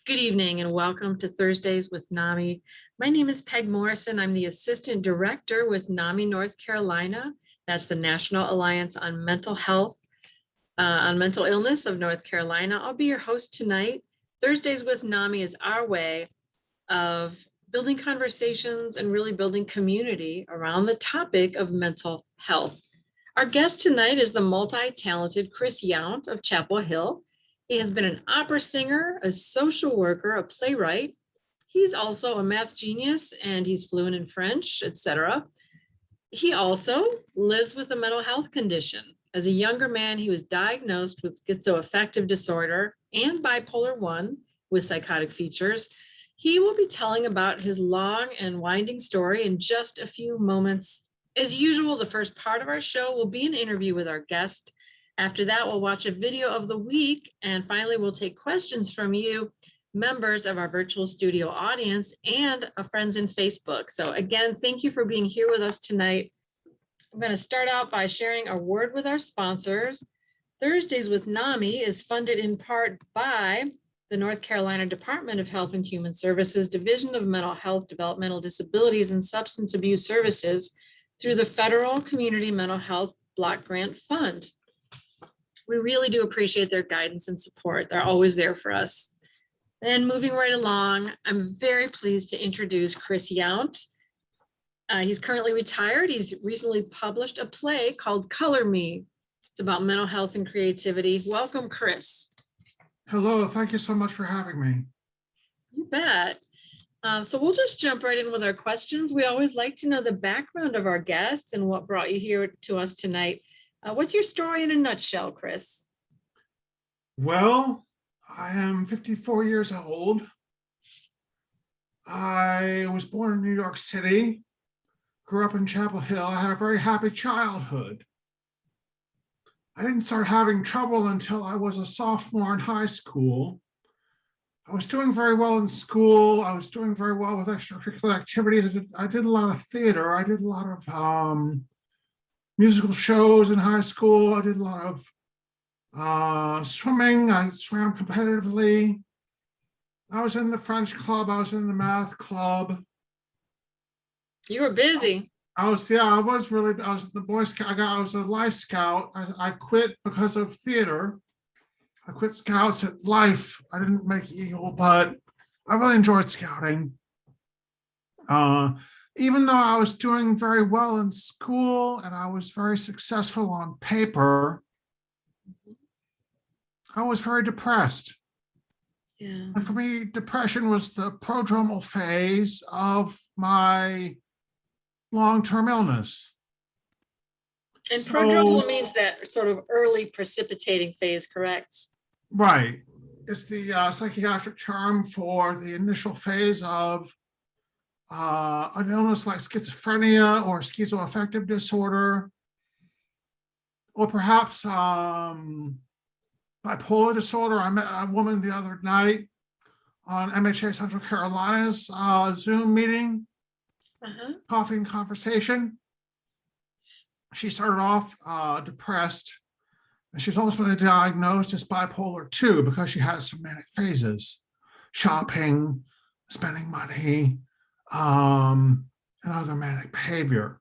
Good evening and welcome to Thursdays with NAMI. My name is Peg Morrison. I'm the Assistant Director with NAMI North Carolina. That's the National Alliance on Mental Health, on Mental Illness of North Carolina. I'll be your host tonight. Thursdays with NAMI is our way of building conversations and really building community around the topic of mental health. Our guest tonight is the multi-talented Chris Yount of Chapel Hill. He has been an opera singer, a social worker, a playwright. He's also a math genius and he's fluent in French, etc. He also lives with a mental health condition. As a younger man, he was diagnosed with schizoaffective disorder and bipolar 1 with psychotic features. He will be telling about his long and winding story in just a few moments. As usual, the first part of our show will be an interview with our guest. After that, we'll watch a video of the week. And finally, we'll take questions from you, members of our virtual studio audience and friends in Facebook. So again, thank you for being here with us tonight. I'm going to start out by sharing a word with our sponsors. Thursdays with NAMI is funded in part by the North Carolina Department of Health and Human Services, Division of Mental Health, Developmental Disabilities, and Substance Abuse Services through the Federal Community Mental Health Block Grant Fund. We really do appreciate their guidance and support. They're always there for us. And moving right along, I'm very pleased to introduce Chris Yount. He's currently retired. He's recently published a play called Color Me. It's about mental health and creativity. Welcome, Chris. Hello, thank you so much for having me. You bet. So we'll just jump right in with our questions. We always like to know the background of our guests and what brought you here to us tonight. What's your story in a nutshell, Chris? Well, I am 54 years old. I was born in New York City, grew up in Chapel Hill. I had a very happy childhood. I didn't start having trouble until I was a sophomore in high school. I was doing very well in school. I was doing very well with extracurricular activities. I did a lot of theater. I did a lot of musical shows in high school. I did a lot of swimming. I swam competitively. I was in the French club. I was in the math club. You were busy. I was the Boy Scout. I was a Life Scout. I quit because of theater. I quit Scouts at Life. I didn't make Eagle, but I really enjoyed scouting. Even though I was doing very well in school and I was very successful on paper, I was very depressed. Yeah. And for me, depression was the prodromal phase of my long-term illness. And prodromal means that sort of early precipitating phase, correct? Right. It's the psychiatric term for the initial phase of an illness like schizophrenia or schizoaffective disorder, or perhaps bipolar disorder. I met a woman the other night on MHA Central Carolina's Zoom meeting, coffee and conversation. She started off depressed, and she's ultimately diagnosed as bipolar 2 because she had some manic phases, shopping, spending money, and other manic behavior.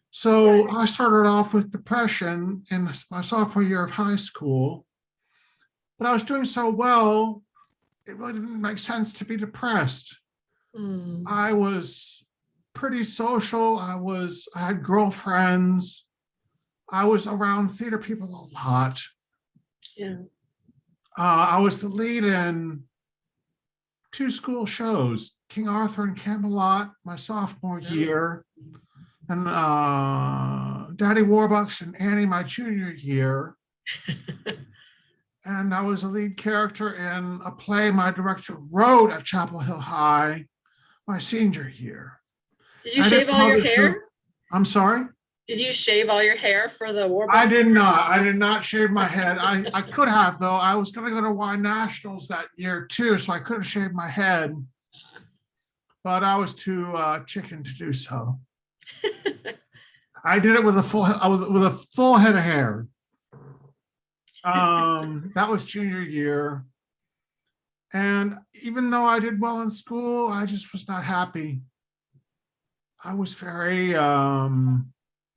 So I started off with depression in my sophomore year of high school, but I was doing so well, it really didn't make sense to be depressed. I was pretty social. I had girlfriends. I was around theater people a lot. Yeah. I was the lead in 2 school shows, King Arthur and Camelot, my sophomore year, and Daddy Warbucks and Annie my junior year. And I was a lead character in a play my director wrote at Chapel Hill High my senior year. Did you shave all your hair? I'm sorry? Did you shave all your hair for the Warbucks? I did not. I did not shave my head. I could have, though. I was going to go to Y Nationals that year, too, so I could have shaved my head. But I was too chicken to do so. I did it with a full head of hair. That was junior year. And even though I did well in school, I just was not happy. I was very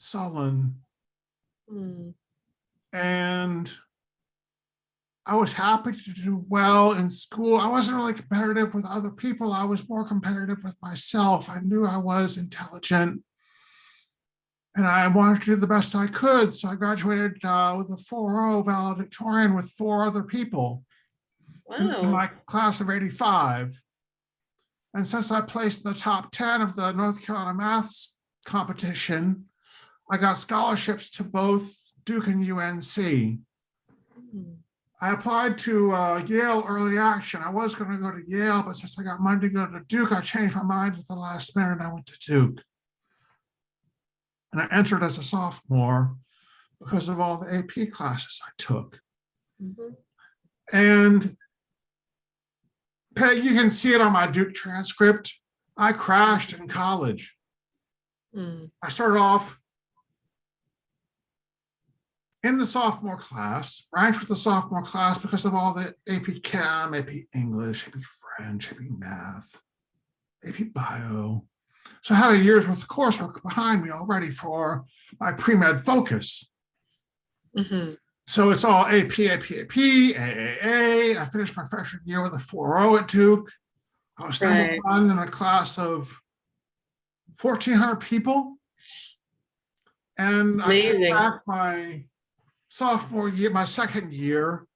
sullen, Mm. and I was happy to do well in school. I wasn't really competitive with other people. I was more competitive with myself. I knew I was intelligent and I wanted to do the best I could. So I graduated with a 4.0 valedictorian with 4 other people in Wow. my class of 85. And since I placed in the top 10 of the North Carolina maths competition, I got scholarships to both Duke and UNC. Mm. I applied to Yale early action. I was going to go to Yale, but since I got money to go to Duke, I changed my mind at the last minute and I went to Duke. And I entered as a sophomore because of all the AP classes I took. Mhm. And Peg, you can see it on my Duke transcript. I crashed in college. Mm. I started off in the sophomore class, ranked with the sophomore class because of all the AP Chem, AP English, AP French, AP Math, AP Bio. So I had a year's worth of coursework behind me already for my pre-med focus. Mhm. So it's all AP, AP, AP, AAA. I finished my freshman year with a 4.0 at Duke. I was number Right. one in a class of 1,400 people. And I came Amazing. back my sophomore year, my second year,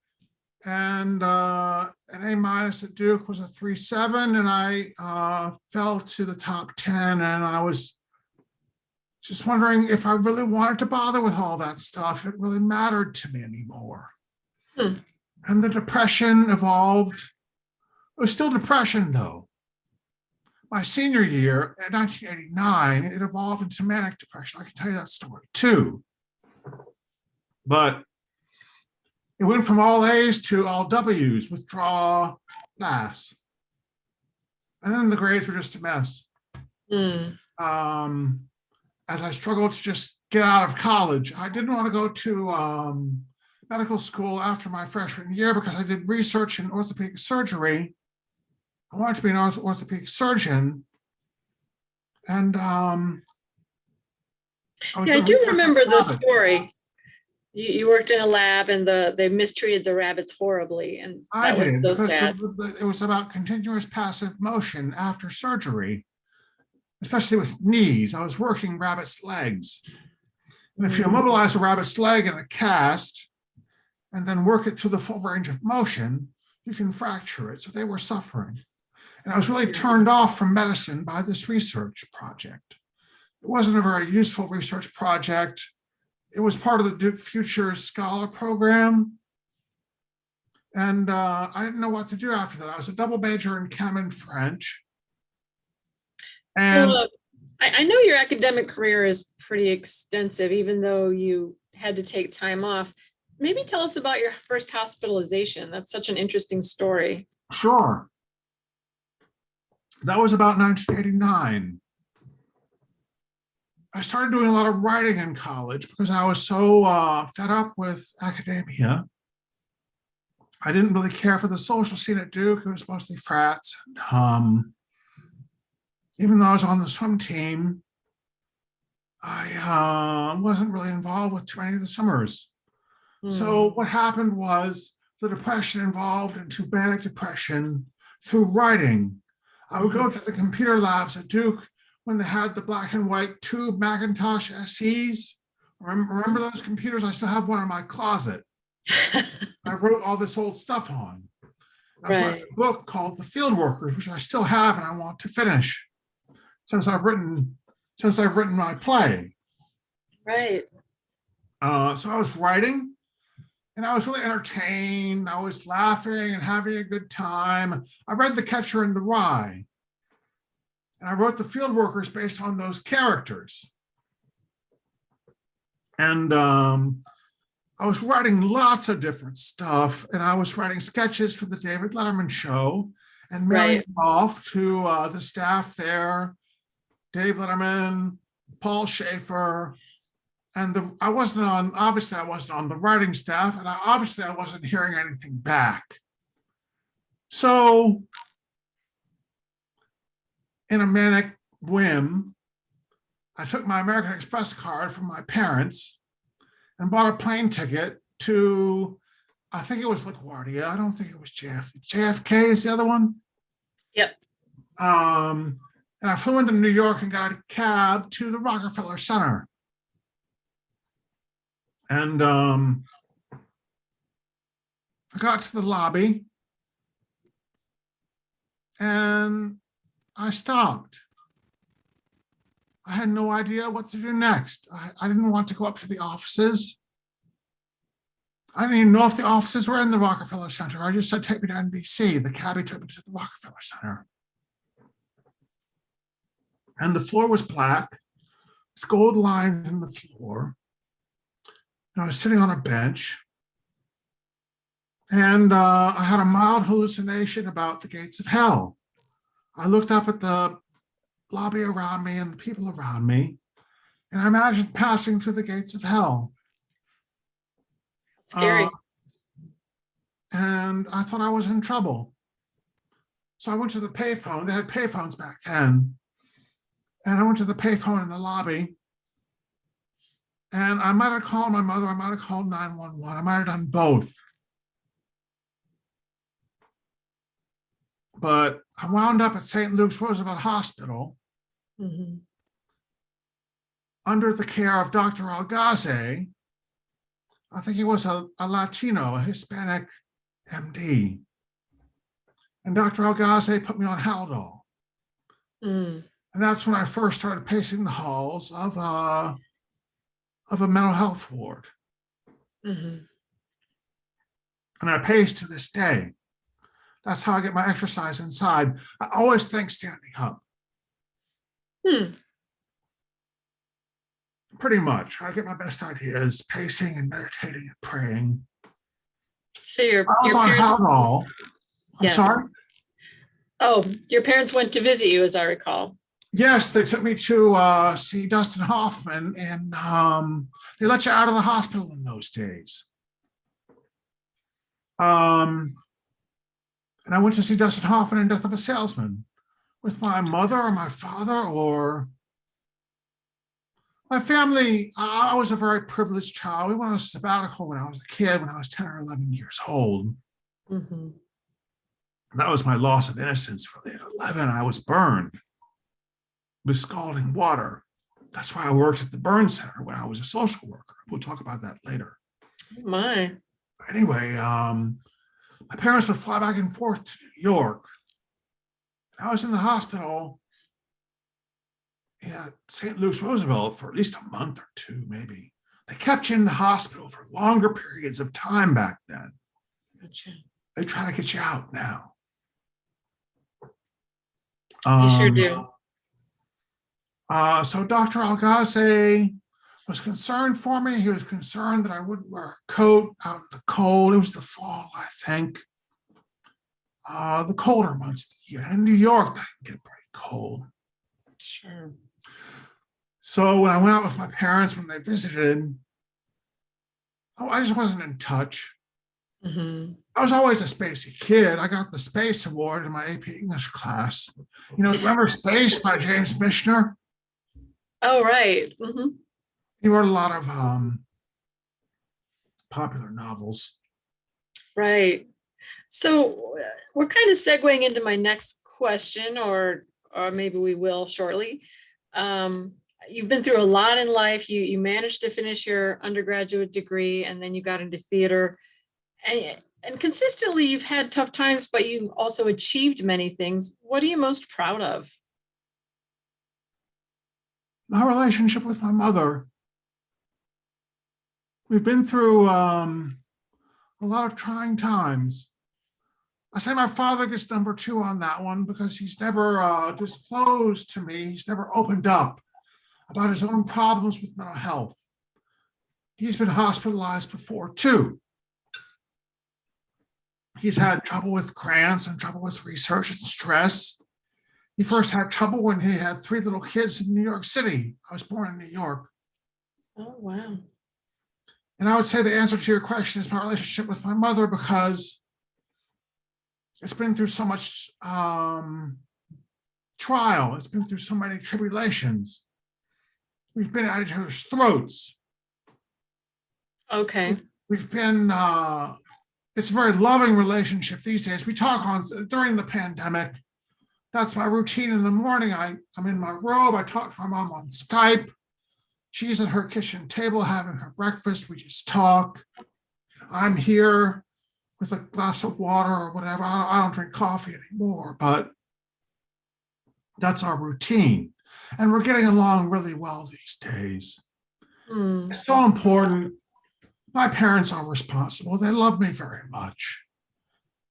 and an A minus at Duke was a 3.7, and I fell to the top 10. And I was just wondering if I really wanted to bother with all that stuff. It really mattered to me anymore. Hmm. And the depression evolved. It was still depression, though. My senior year in 1989, it evolved into manic depression. I can tell you that story too. But it went from all A's to all W's, withdraw, pass. And then the grades were just a mess. Mm. As I struggled to just get out of college, I didn't want to go to medical school after my freshman year because I did research in orthopedic surgery. I wanted to be an orthopedic surgeon. And I was Yeah, I doing do research on remember the rabbits. story. You worked in a lab and they mistreated the rabbits horribly, and I that was did so because sad. it was about continuous passive motion after surgery, especially with knees. I was working rabbits' legs. And if you Mm. immobilize a rabbit's leg in a cast and then work it through the full range of motion, you can fracture it. So they were suffering. And I was really turned off from medicine by this research project. It wasn't a very useful research project. It was part of the Duke Futures Scholar Program. And I didn't know what to do after that. I was a double major in Chem and French. And Well, I know your academic career is pretty extensive, even though you had to take time off. Maybe tell us about your first hospitalization. That's such an interesting story. sure, that was about 1989. I started doing a lot of writing in college because I was so fed up with academia. I didn't really care for the social scene at Duke. It was mostly frats. Even though I was on the swim team, I wasn't really involved with too many of the swimmers. So Mm. what happened was the depression evolved into manic depression through writing. I would go to the computer labs at Duke when they had the black and white tube Macintosh SEs. Remember those computers? I still have one in my closet. I wrote all this old stuff on. I was writing Right, a book called The Field Workers, which I still have and I want to finish since I've written my play. right. So I was writing and I was really entertained. I was laughing and having a good time. I read The Catcher in the Rye, and I wrote The Field Workers based on those characters. And I was writing lots of different stuff, and I was writing sketches for the David Letterman show and mailing Right. them off to the staff there, Dave Letterman, Paul Schaefer, and I wasn't on the writing staff, and I wasn't hearing anything back. So in a manic whim, I took my American Express card from my parents and bought a plane ticket to, I think it was LaGuardia. I don't think it was JFK is the other one. Yep. And I flew into New York and got a cab to the Rockefeller Center. And I got to the lobby and I stopped. I had no idea what to do next. I didn't want to go up to the offices. I didn't even know if the offices were in the Rockefeller Center. I just said, take me to NBC. The cabbie took me to the Rockefeller Center. And the floor was black, with gold lines in the floor. And I was sitting on a bench. And I had a mild hallucination about the gates of hell. I looked up at the lobby around me and the people around me, and I imagined passing through the gates of hell. Scary. And I thought I was in trouble. So I went to the payphone. They had payphones back then. And I went to the payphone in the lobby. And I might have called my mother. I might have called 911. I might have done both. But I wound up at St. Luke's Roosevelt Hospital under the care of Dr. Algaze. I think he was a Latino, a Hispanic MD. And Dr. Algaze put me on Haldol. And that's when I first started pacing the halls of a mental health ward. And I pace to this day. That's how I get my exercise inside. I always think standing up. Pretty much. I get my best ideas pacing and meditating and praying. So your I was on parents, Haldol. I'm Yes. sorry? oh, your parents went to visit you, as I recall. Yes, they took me to see Dustin Hoffman, and they let you out of the hospital in those days. And I went to see Dustin Hoffman in Death of a Salesman with my mother or my father or my family. I was a very privileged child. We went on a sabbatical when I was a kid, when I was 10 or 11 years old. That was my loss of innocence. Really, at 11, I was burned with scalding water. That's why I worked at the burn center when I was a social worker. We'll talk about that later. My. Anyway, my parents would fly back and forth to New York. I was in the hospital at St. Luke's Roosevelt for at least a month or two, maybe. They kept you in the hospital for longer periods of time back then. Gotcha. They try to get you out now. You sure do. So Dr. Algaze was concerned for me. He was concerned that I wouldn't wear a coat out in the cold. It was the fall, I think. The colder months of the year. In New York, that can get pretty cold. Sure. So when I went out with my parents when they visited, I just wasn't in touch. I was always a spacey kid. I got the Space Award in my AP English class. You know, remember Space by James Michener? Oh, right. He wrote a lot of popular novels. Right. So we're kind of segueing into my next question, or maybe we will shortly. You've been through a lot in life. You managed to finish your undergraduate degree, and then you got into theater. And consistently, you've had tough times, but you've also achieved many things. What are you most proud of? My relationship with my mother. We've been through a lot of trying times. I say my father gets number 2 on that one because he's never disclosed to me, he's never opened up about his own problems with mental health. He's been hospitalized before too. He's had trouble with grants and trouble with research and stress. He first had trouble when he had 3 little kids in New York City. I was born in New York. Oh, wow. And I would say the answer to your question is my relationship with my mother, because It's been through so much trial. It's been through so many tribulations. We've been at each other's throats. Okay. We've been, it's a very loving relationship these days. We talk on during the pandemic. That's my routine in the morning. I'm in my robe. I talk to my mom on Skype. She's at her kitchen table having her breakfast. We just talk. I'm here with a glass of water or whatever. I don't drink coffee anymore, but that's our routine. And we're getting along really well these days. It's so important. My parents are responsible. They love me very much.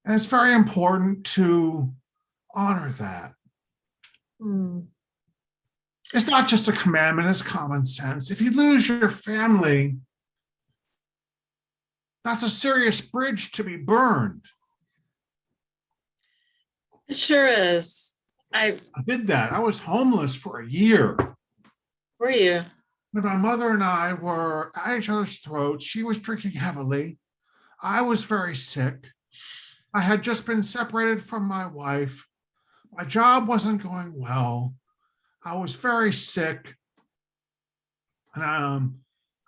And it's very important to honor that. It's not just a commandment, it's common sense. If you lose your family, that's a serious bridge to be burned. It sure is. I did that. I was homeless for a year. Were you? When my mother and I were at each other's throats, she was drinking heavily. I was very sick. I had just been separated from my wife. My job wasn't going well. I was very sick. And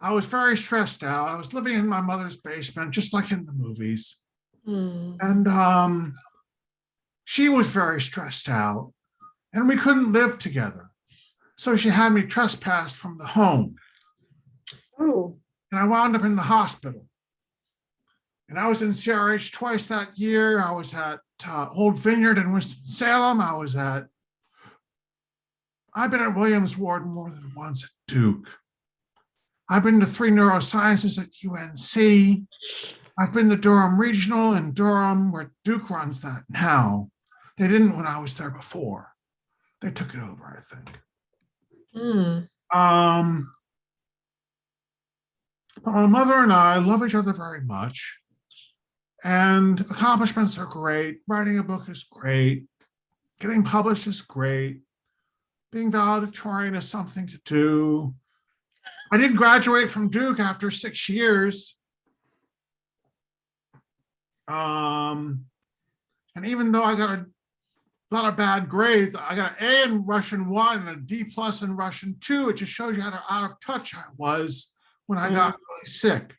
I was very stressed out. I was living in my mother's basement, just like in the movies. And she was very stressed out, and we couldn't live together. So she had me trespassed from the home. Oh. And I wound up in the hospital. And I was in CRH twice that year. I was at Old Vineyard in Winston-Salem. I've been at Williams Ward more than once at Duke. I've been to 3 neurosciences at UNC. I've been to Durham Regional in Durham, where Duke runs that now. They didn't when I was there before. They took it over, I think. My mother and I love each other very much. And accomplishments are great. Writing a book is great. Getting published is great. Being valedictorian is something to do. I did graduate from Duke after 6 years. And even though I got a lot of bad grades, I got an A in Russian 1 and a D plus in Russian 2. It just shows you how out of touch I was when I got really sick.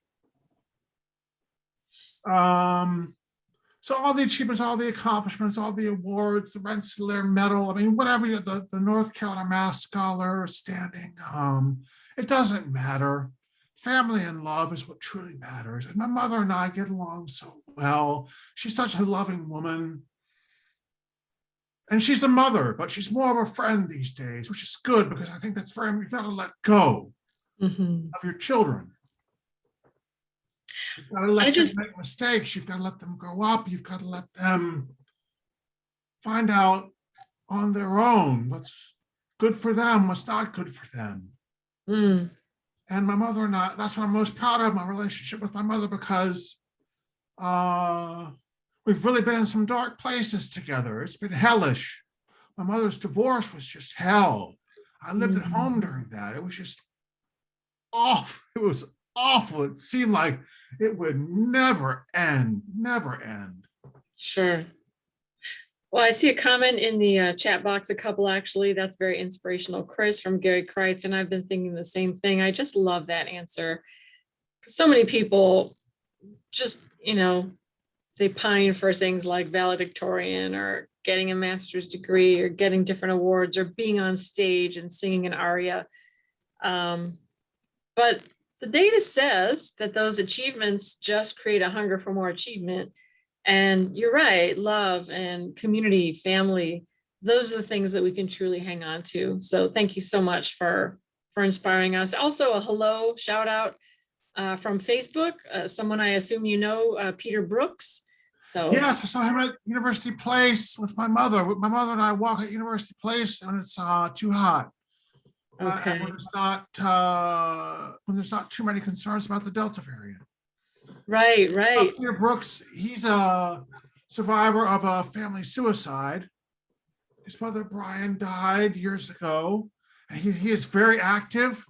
So all the achievements, all the accomplishments, all the awards, the Rensselaer Medal, I mean, whatever, the North Carolina Mass Scholar standing, it doesn't matter. Family and love is what truly matters. And my mother and I get along so well. She's such a loving woman. And she's a mother, but she's more of a friend these days, which is good because I think that's you've got to let go of your children. You've got to let them make mistakes. You've got to let them grow up. You've got to let them find out on their own what's good for them, what's not good for them. And my mother and I, that's what I'm most proud of, my relationship with my mother, because we've really been in some dark places together. It's been hellish. My mother's divorce was just hell. I lived at home during that. It was just awful. It was awful. It seemed like it would never end, never end. Sure. Well, I see a comment in the chat box, a couple actually. That's very inspirational. Chris from Gary Kreitz, and I've been thinking the same thing. I just love that answer. So many people just, they pine for things like valedictorian or getting a master's degree or getting different awards or being on stage and singing an aria. But the data says that those achievements just create a hunger for more achievement. And you're right, love and community, family, those are the things that we can truly hang on to. So thank you so much for inspiring us. Also a hello, shout out from Facebook, someone I assume Peter Brooks. So yes, I saw him at University Place with my mother. My mother and I walk at University Place when it's too hot. Okay. When there's not too many concerns about the Delta variant. Right. Peter Brooks, he's a survivor of a family suicide. His mother, Brian, died years ago. And he is very active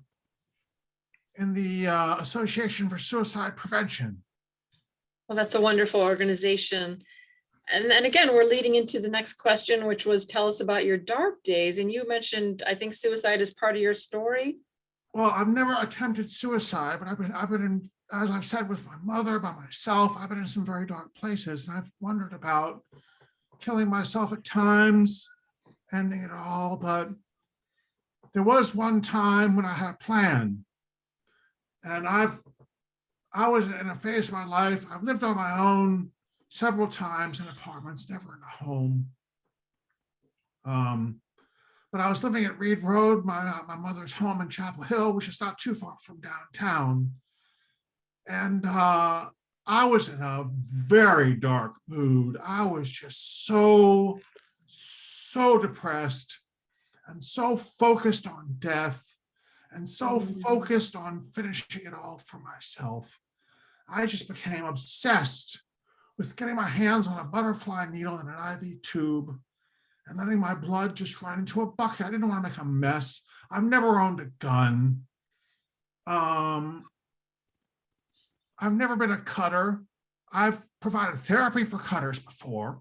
in the Association for Suicide Prevention. Well, that's a wonderful organization. And again, we're leading into the next question, which was tell us about your dark days. And you mentioned, I think suicide is part of your story. Well, I've never attempted suicide, but I've been in, as I've said with my mother, by myself, I've been in some very dark places, and I've wondered about killing myself at times, ending it all. But there was one time when I had a plan, and I was in a phase of my life. I've lived on my own several times in apartments, never in a home. But I was living at Reed Road, my mother's home in Chapel Hill, which is not too far from downtown. And I was in a very dark mood. I was just so depressed and so focused on death and so focused on finishing it all for myself. I just became obsessed with getting my hands on a butterfly needle and an IV tube and letting my blood just run into a bucket. I didn't want to make a mess. I've never owned a gun. I've never been a cutter. I've provided therapy for cutters before.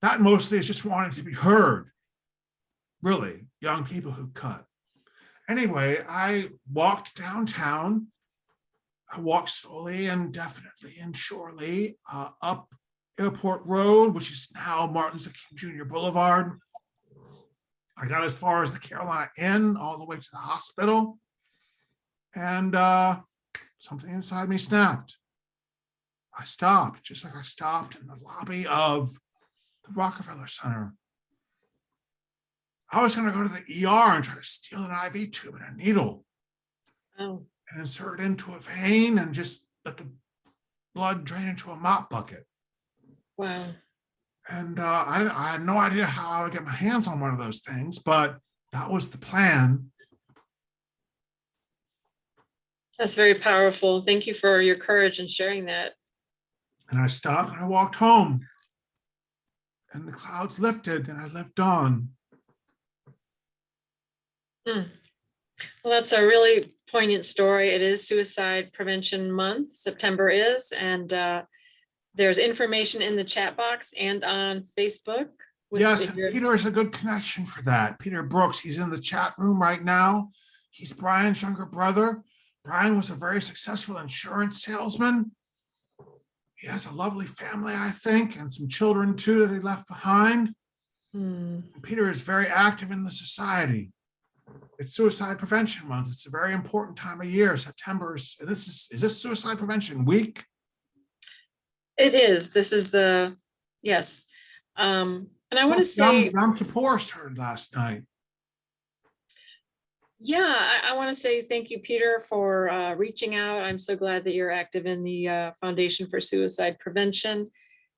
That mostly is just wanting to be heard. Really, young people who cut. Anyway, I walked downtown. I walked slowly and definitely and surely up Airport Road, which is now Martin Luther King Jr. Boulevard. I got as far as the Carolina Inn, all the way to the hospital. And something inside me snapped. I stopped, just like I stopped in the lobby of the Rockefeller Center. I was going to go to the ER and try to steal an IV tube and a needle. Oh. And insert it into a vein and just let the blood drain into a mop bucket. Wow. And I had no idea how I would get my hands on one of those things, but that was the plan. That's very powerful. Thank you for your courage in sharing that. And I stopped and I walked home. And the clouds lifted and I lived on. Well, that's a really poignant story. It is Suicide Prevention Month. September is, and there's information in the chat box and on Facebook. Yes, and Peter is a good connection for that. Peter Brooks, he's in the chat room right now. He's Brian's younger brother. Brian was a very successful insurance salesman. He has a lovely family, I think, and some children too that he left behind. Peter is very active in the society. It's Suicide Prevention Month. It's a very important time of year. September's, is this Suicide Prevention Week? It is. This is the, yes. And I want to say, Yom Kippur started last night. Yeah, I want to say thank you, Peter, for reaching out. I'm so glad that you're active in the Foundation for Suicide Prevention.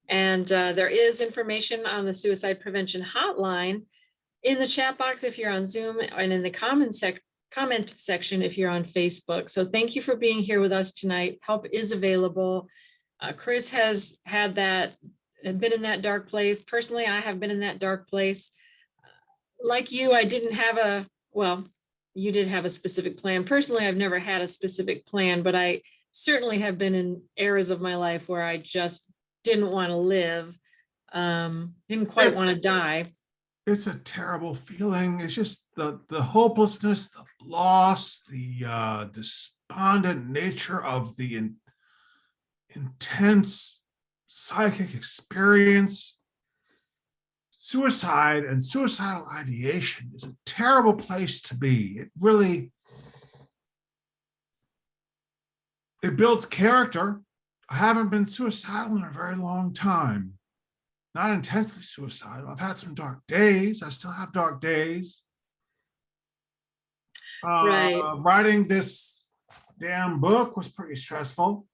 And there is information on the Suicide Prevention Hotline in the chat box if you're on Zoom, and in the comment section if you're on Facebook. So thank you for being here with us tonight. Help is available. Chris has had that, been in that dark place. Personally, I have been in that dark place. Like you, I didn't have a, well, you did have a specific plan. Personally, I've never had a specific plan, but I certainly have been in eras of my life where I just didn't want to live, didn't quite want to die. It's a terrible feeling. It's just the hopelessness, the loss, the despondent nature of the intense psychic experience. Suicide and suicidal ideation is a terrible place to be. It really, it builds character. I haven't been suicidal in a very long time. Not intensely suicidal. I've had some dark days. I still have dark days. Right. Writing this damn book was pretty stressful.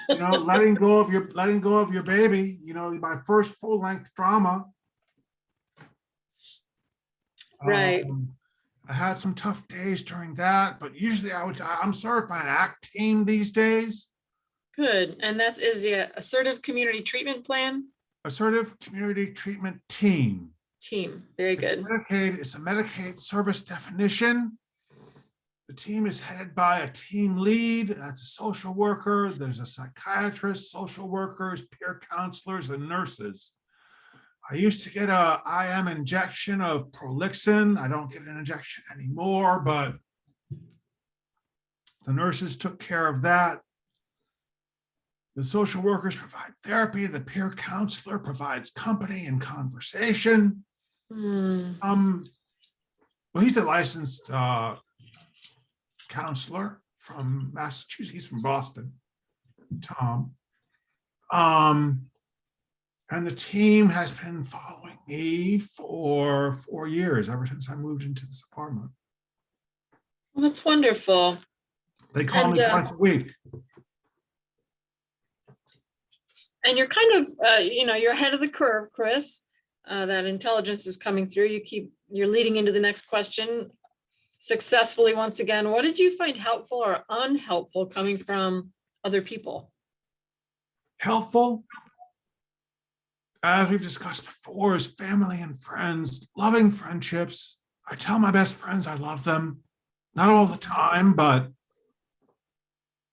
You know, letting go of your baby. You know, my first full-length drama. Right. I had some tough days during that, but usually I'm served by an ACT team these days. Good. And is the Assertive Community Treatment Plan? Assertive Community Treatment Team. Very good. It's a Medicaid service definition. The The team is headed by a team lead. That's a social worker. There's a psychiatrist, social workers, peer counselors, and nurses. I used to get a IM injection of Prolixin. I don't get an injection anymore, but the nurses took care of that. The social workers provide therapy. The peer counselor provides company and conversation. Well, he's a licensed counselor from Massachusetts. He's from Boston, Tom. And the team has been following me for 4 years, ever since I moved into this apartment. Well, that's wonderful. They call me once a week. And you're kind of, you're ahead of the curve, Chris. That intelligence is coming through. You're leading into the next question successfully once again. What did you find helpful or unhelpful coming from other people? Helpful, as we've discussed before, is family and friends, loving friendships. I tell my best friends I love them. Not all the time, but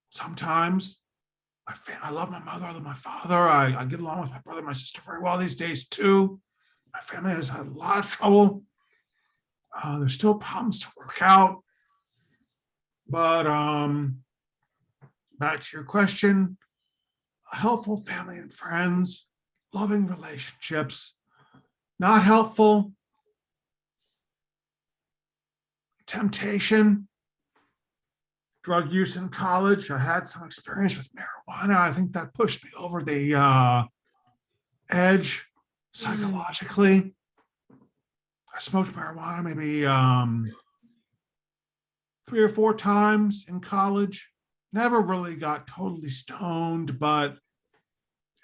sometimes. I love my mother, I love my father. I get along with my brother, my sister very well these days too. My family has had a lot of trouble. There's still problems to work out. But back to your question, helpful family and friends, loving relationships. Not helpful, temptation. Drug use in college. I had some experience with marijuana. I think that pushed me over the edge psychologically. I smoked marijuana maybe 3 or 4 times in college. Never really got totally stoned, but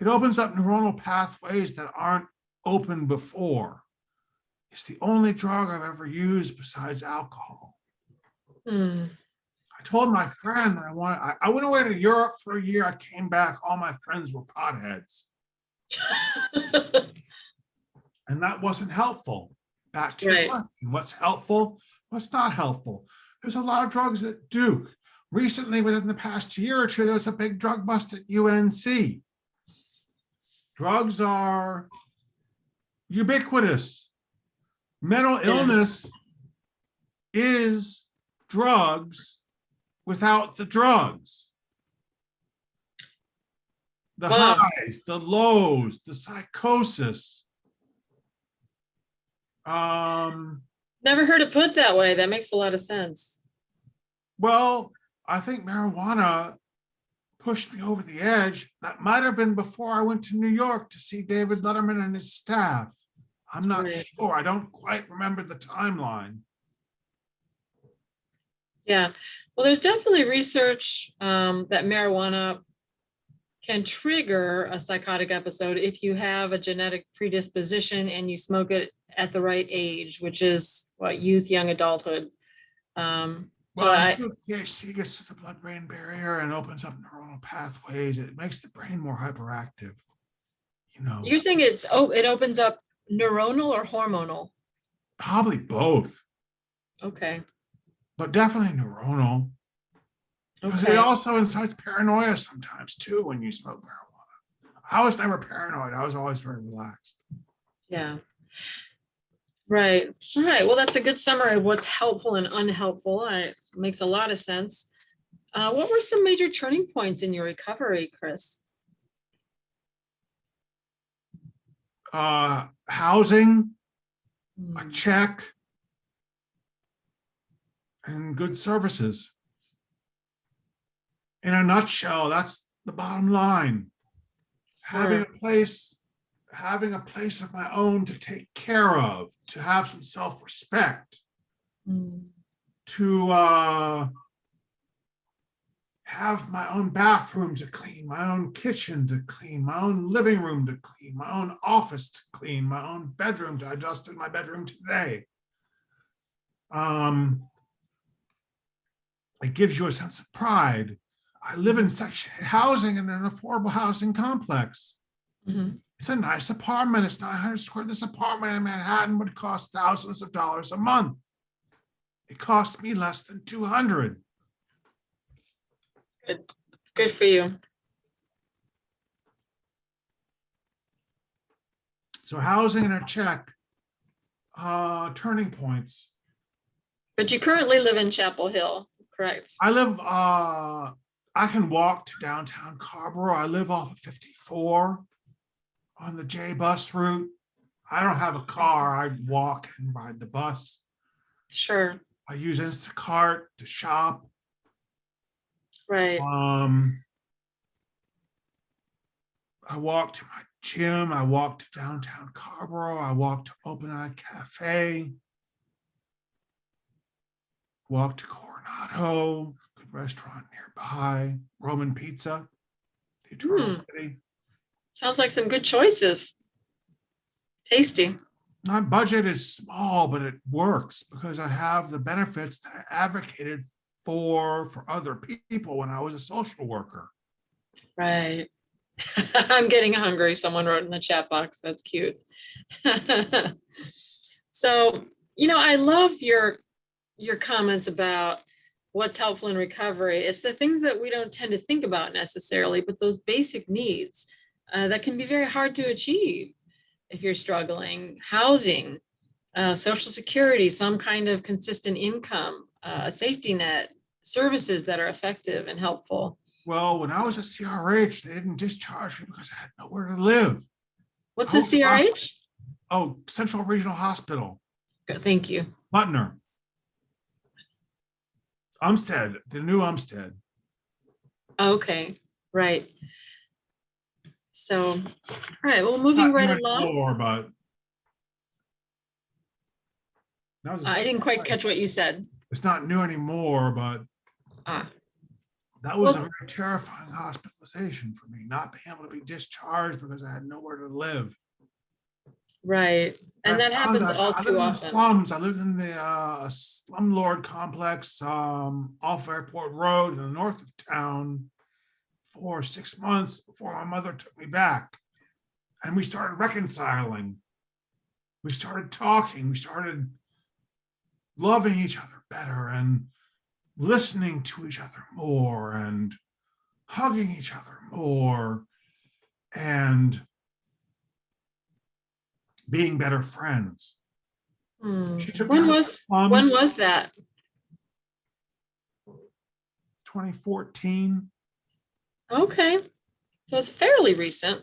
it opens up neuronal pathways that aren't open before. It's the only drug I've ever used besides alcohol. I told my friend I went away to Europe for a year. I came back, all my friends were potheads. And that wasn't helpful. Back to your question, what's helpful, what's not helpful? There's a lot of drugs at Duke. Recently, within the past year or two, there was a big drug bust at UNC. Drugs are ubiquitous. Mental illness is drugs without the drugs. The highs, the lows, the psychosis. Never heard it put that way. That makes a lot of sense. Well, I think marijuana pushed me over the edge. That might have been before I went to New York to see David Letterman and his staff. I'm not sure. I don't quite remember the timeline. Yeah, well, there's definitely research that marijuana can trigger a psychotic episode if you have a genetic predisposition and you smoke it at the right age, which is what, youth, young adulthood. THC gets to the blood-brain barrier and opens up neuronal pathways. It makes the brain more hyperactive. You're saying it opens up neuronal or hormonal? Probably both. Okay. But definitely neuronal. Because it also incites paranoia sometimes too when you smoke marijuana. I was never paranoid. I was always very relaxed. Yeah. Right. Well, that's a good summary of what's helpful and unhelpful. It makes a lot of sense. What were some major turning points in your recovery, Chris? Housing, a check, and good services. In a nutshell, that's the bottom line. Having a place of my own to take care of, to have some self-respect, to have my own bathroom to clean, my own kitchen to clean, my own living room to clean, my own office to clean, my own bedroom to adjust in my bedroom today. It gives you a sense of pride. I live in section housing in an affordable housing complex. It's a nice apartment. It's 900 square. This apartment in Manhattan would cost thousands of dollars a month. It cost me less than 200. Good. Good for you. So housing and a check, turning points. But you currently live in Chapel Hill, correct? I live, I can walk to downtown Carrboro. I live off of 54 on the J bus route. I don't have a car. I walk and ride the bus. Sure. I use Instacart to shop. Right. I walk to my gym. I walk to downtown Carrboro. I walk to Open Eye Cafe. Walk to Coronado, good restaurant nearby. Roman Pizza, the Eternal City. Sounds like some good choices. Tasty. My budget is small, but it works because I have the benefits that I advocated for other people when I was a social worker. Right. I'm getting hungry. Someone wrote in the chat box. That's cute. So, I love your comments about what's helpful in recovery. It's the things that we don't tend to think about necessarily, but those basic needs that can be very hard to achieve if you're struggling. Housing, Social Security, some kind of consistent income, a safety net, services that are effective and helpful. Well, when I was at CRH, they didn't discharge me because I had nowhere to live. What's a CRH? Oh, Central Regional Hospital. Good, thank you. Butner. Umstead, the new Umstead. Okay, right. So, all right, well, moving right along. More, but I didn't quite catch what you said. It's not new anymore, but that was a very terrifying hospitalization for me, not being able to be discharged because I had nowhere to live. Right, and that happens all too often. Slums. I lived in the slumlord complex off Airport Road in the north of town for 6 months before my mother took me back, and we started reconciling. We started talking. We started loving each other better and listening to each other more and hugging each other more and being better friends. When was that? 2014. Okay, so it's fairly recent.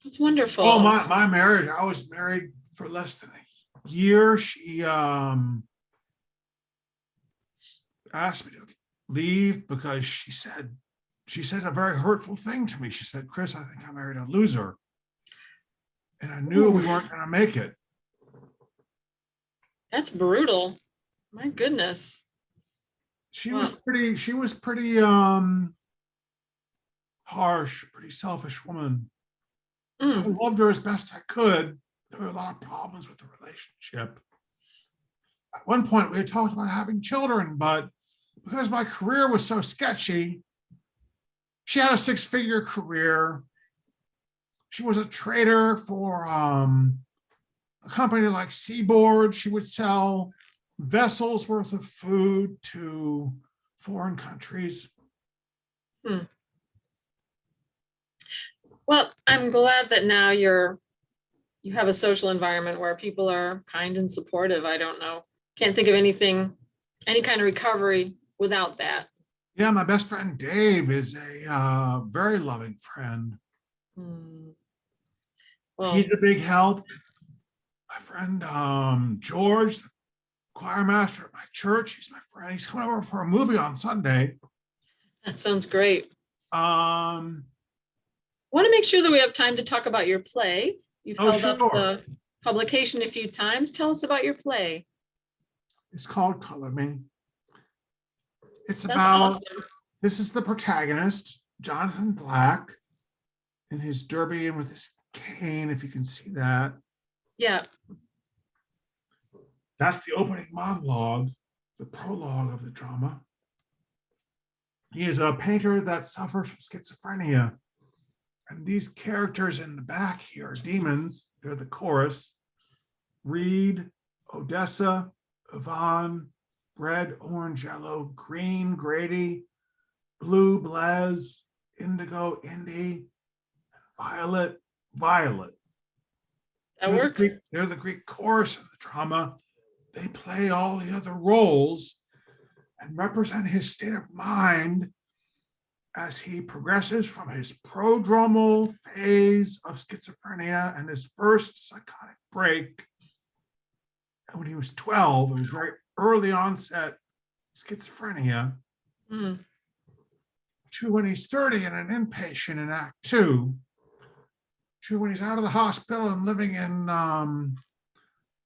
That's wonderful. Oh, my marriage, I was married for less than a year. She asked me to leave because she said a very hurtful thing to me. She said, "Chris, I think I married a loser." And I knew we weren't going to make it. That's brutal. My goodness. She was pretty harsh, pretty selfish woman. I loved her as best I could. There were a lot of problems with the relationship. At one point, we had talked about having children, but because my career was so sketchy, she had a 6-figure career. She was a trader for a company like Seaboard. She would sell vessels worth of food to foreign countries. Well, I'm glad that now you have a social environment where people are kind and supportive. I don't know. Can't think of any kind of recovery without that. Yeah, my best friend Dave is a very loving friend. Well, he's a big help. My friend George, the choir master at my church, he's my friend. He's coming over for a movie on Sunday. That sounds great. Want to make sure that we have time to talk about your play. You've held up the publication a few times. Tell us about your play. It's called Color Me. It's about, awesome. This is the protagonist, Jonathan Black, in his derby and with his cane, if you can see that. Yeah. That's the opening monologue, the prologue of the drama. He is a painter that suffers from schizophrenia. And these characters in the back here are demons. They're the chorus. Reed, Odessa, Yvonne, red, orange, yellow, green, Grady, blue, Blaze, indigo, Indy, violet, Violet. That works. They're the Greek chorus of the drama. They play all the other roles and represent his state of mind as he progresses from his prodromal phase of schizophrenia and his first psychotic break. And when he was 12, it was very early onset schizophrenia, Mm. to when he's 30 and an inpatient in Act Two, to when he's out of the hospital and living in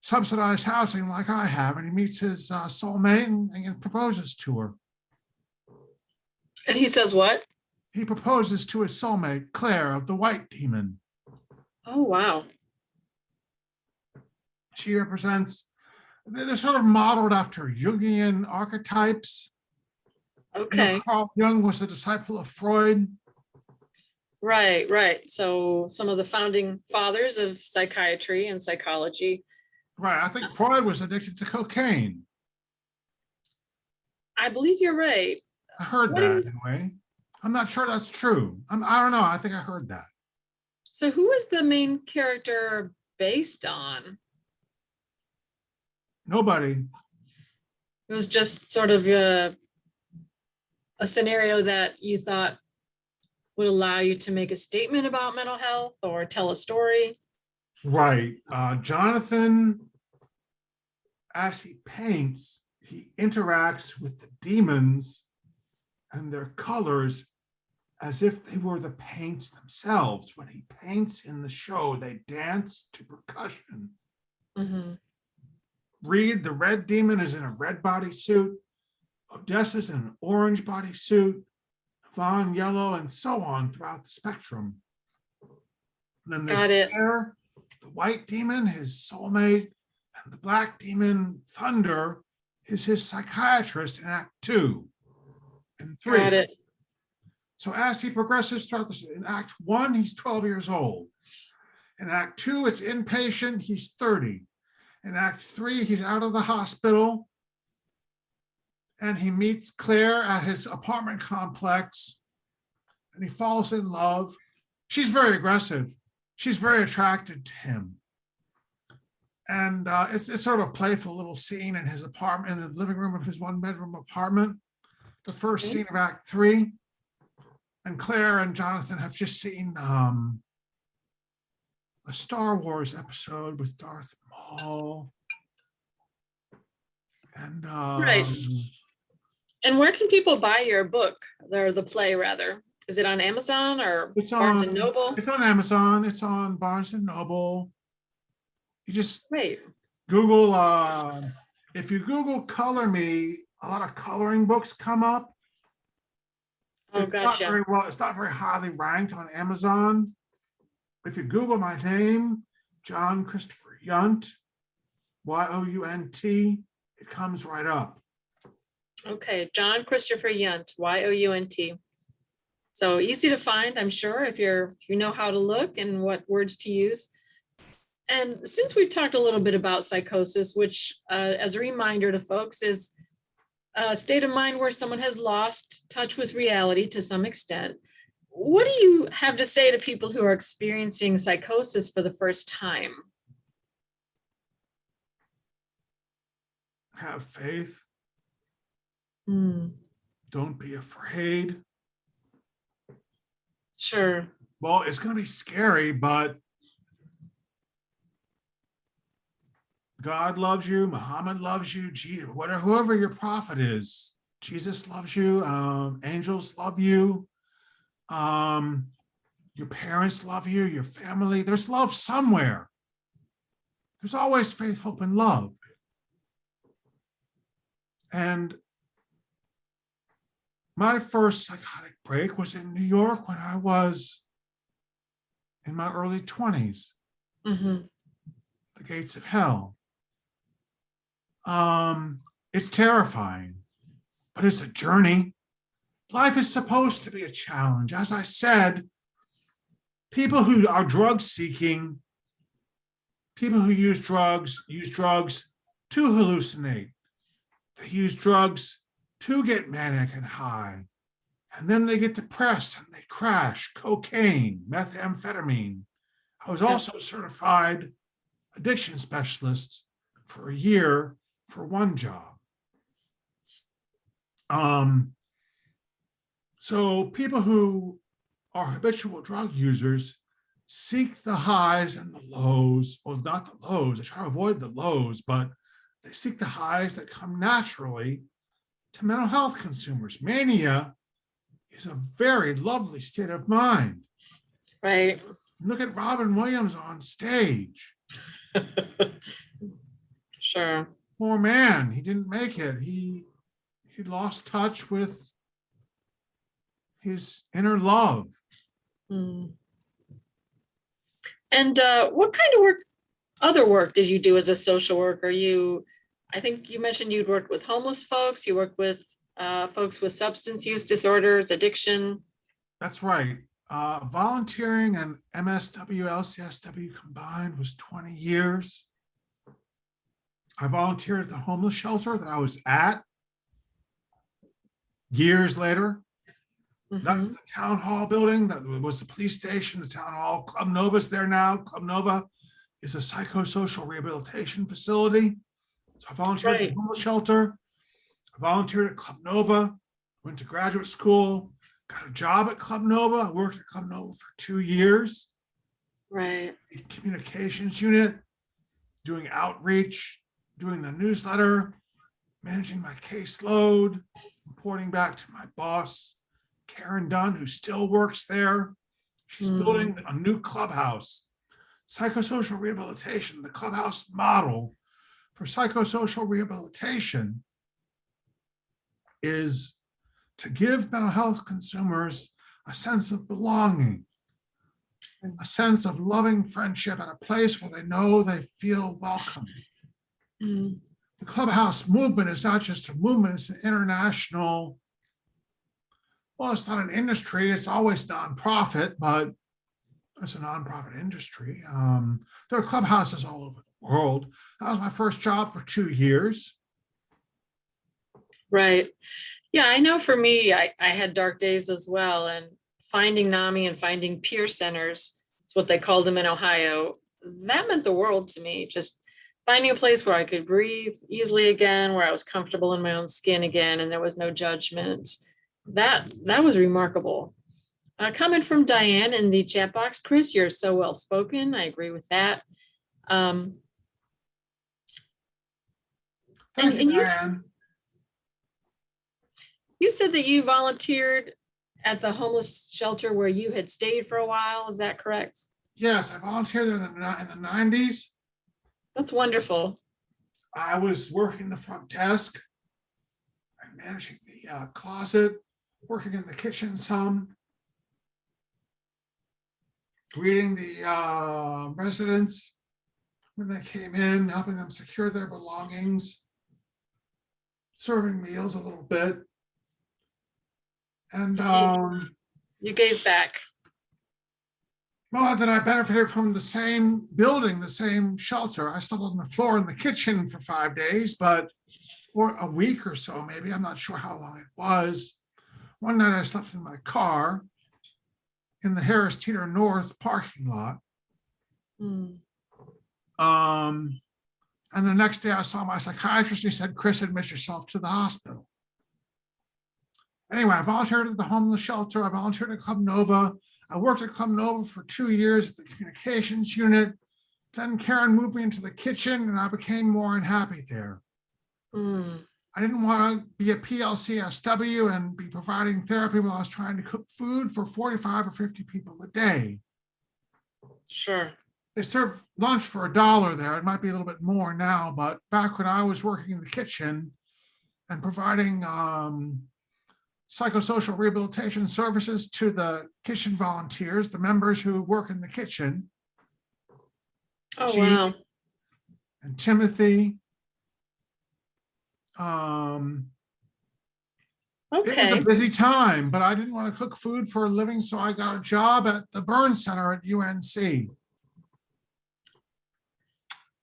subsidized housing like I have, and he meets his soulmate and proposes to her. And he says what? He proposes to his soulmate, Claire of the White Demon. Oh, wow. She represents, they're sort of modeled after Jungian archetypes. Okay. Carl Jung was a disciple of Freud. Right, right. So some of the founding fathers of psychiatry and psychology. Right. I think Freud was addicted to cocaine. I believe you're right. I heard What that do anyway. I'm not sure that's true. I don't know. I think I heard that. So who is the main character based on? Nobody. It was just sort of a scenario that you thought would allow you to make a statement about mental health or tell a story. Right. Jonathan, as he paints, he interacts with the demons and their colors as if they were the paints themselves. When he paints in the show, they dance to percussion. Mm-hmm. Reed, the red demon, is in a red bodysuit. Odessa's in an orange bodysuit. Vaughn, yellow, and so on throughout the spectrum. And then Got there's it. Claire, the white demon, his soulmate, and the black demon, Thunder, is his psychiatrist in Act 2 and 3. Got it. So as he progresses throughout this, in Act 1, he's 12 years old. In Act 2, it's inpatient, he's 30. In Act 3, he's out of the hospital, and he meets Claire at his apartment complex, and he falls in love. She's very aggressive. She's very attracted to him. And it's sort of a playful little scene in his apartment, in the living room of his one-bedroom apartment, the first scene of Act 3. And Claire and Jonathan have just seen a Star Wars episode with Darth Maul. And Right. And where can people buy your book, or the play rather? Is it on Amazon or it's Barnes on and Noble? It's on Amazon. It's on Barnes and Noble. You just Wait. Google. If you Google "color me," a lot of coloring books come up. Oh, It's not gotcha. very well. It's not very highly ranked on Amazon. If you Google my name, John Christopher Yount, Yount, it comes right up. Okay, John Christopher Yount, Yount. So easy to find, I'm sure, if you know how to look and what words to use. And since we've talked a little bit about psychosis, which as a reminder to folks is a state of mind where someone has lost touch with reality to some extent, what do you have to say to people who are experiencing psychosis for the first time? Have faith. Hmm. Don't be afraid. Sure. Well, it's going to be scary, but God loves you. Muhammad loves you. Whoever your prophet is, Jesus loves you. Angels love you. Your parents love you. Your family. There's love somewhere. There's always faith, hope, and love. And my first psychotic break was in New York when I was in my early 20s. Mm-hmm. The gates of hell. It's terrifying, but it's a journey. Life is supposed to be a challenge. As I said, people who are drug seeking, people who use drugs to hallucinate, They use drugs to get manic and high. And then they get depressed and they crash. Cocaine, methamphetamine. I was also a certified addiction specialist for a year for one job. So people who are habitual drug users seek the highs and the lows. Well, not the lows. They try to avoid the lows, but they seek the highs that come naturally to mental health consumers. Mania is a very lovely state of mind. Right. Look at Robin Williams on stage. Sure. Poor man, he didn't make it. He lost touch with his inner love. Mm. And what kind of other work did you do as a social worker? I think you mentioned you'd worked with homeless folks, you worked with folks with substance use disorders, addiction. That's right. Volunteering and MSW, LCSW combined was 20 years. I volunteered at the homeless shelter that I was at years later. That's the town hall building. That was the police station, the town hall. Club Nova's there now. Club Nova is a psychosocial rehabilitation facility. So I volunteered at the homeless shelter. I volunteered at Club Nova, went to graduate school, got a job at Club Nova. I worked at Club Nova for 2 years. Right. Communications unit, doing outreach, doing the newsletter, managing my caseload, reporting back to my boss, Karen Dunn, who still works there. She's building a new clubhouse. Psychosocial rehabilitation, the clubhouse model for psychosocial rehabilitation is to give mental health consumers a sense of belonging, a sense of loving friendship at a place where they know they feel welcome. The clubhouse movement is not just a movement, it's an international, well, it's not an industry, it's always nonprofit, but it's a nonprofit industry. There are clubhouses all over the world. That was my first job for 2 years. Right. Yeah, I know for me, I had dark days as well. And finding NAMI and finding peer centers, it's what they called them in Ohio, that meant the world to me. Just finding a place where I could breathe easily again, where I was comfortable in my own skin again, and there was no judgment. That was remarkable. A comment from Diane in the chat box. Chris, you're so well spoken. I agree with that. Thank you, Diane. You said that you volunteered at the homeless shelter where you had stayed for a while. Is that correct? Yes, I volunteered there in the 90s. That's wonderful. I was working the front desk, managing the closet, working in the kitchen some, greeting the residents when they came in, helping them secure their belongings, serving meals a little bit. And you gave back. Well, that I benefited from the same building, the same shelter. I slept on the floor in the kitchen for 5 days, or a week or so, maybe. I'm not sure how long it was. One night I slept in my car in the Harris Teeter North parking lot. And the next day I saw my psychiatrist. He said, "Chris, admit yourself to the hospital." Anyway, I volunteered at the homeless shelter. I volunteered at Club Nova. I worked at Club Nova for 2 years at the communications unit. Then Karen moved me into the kitchen and I became more unhappy there. I didn't want to be a PLCSW and be providing therapy while I was trying to cook food for 45 or 50 people a day. Sure. They serve lunch for $1 there. It might be a little bit more now, but back when I was working in the kitchen and providing psychosocial rehabilitation services to the kitchen volunteers, the members who work in the kitchen. Oh, Jean wow. And Timothy. It was a busy time, but I didn't want to cook food for a living, so I got a job at the Burn Center at UNC.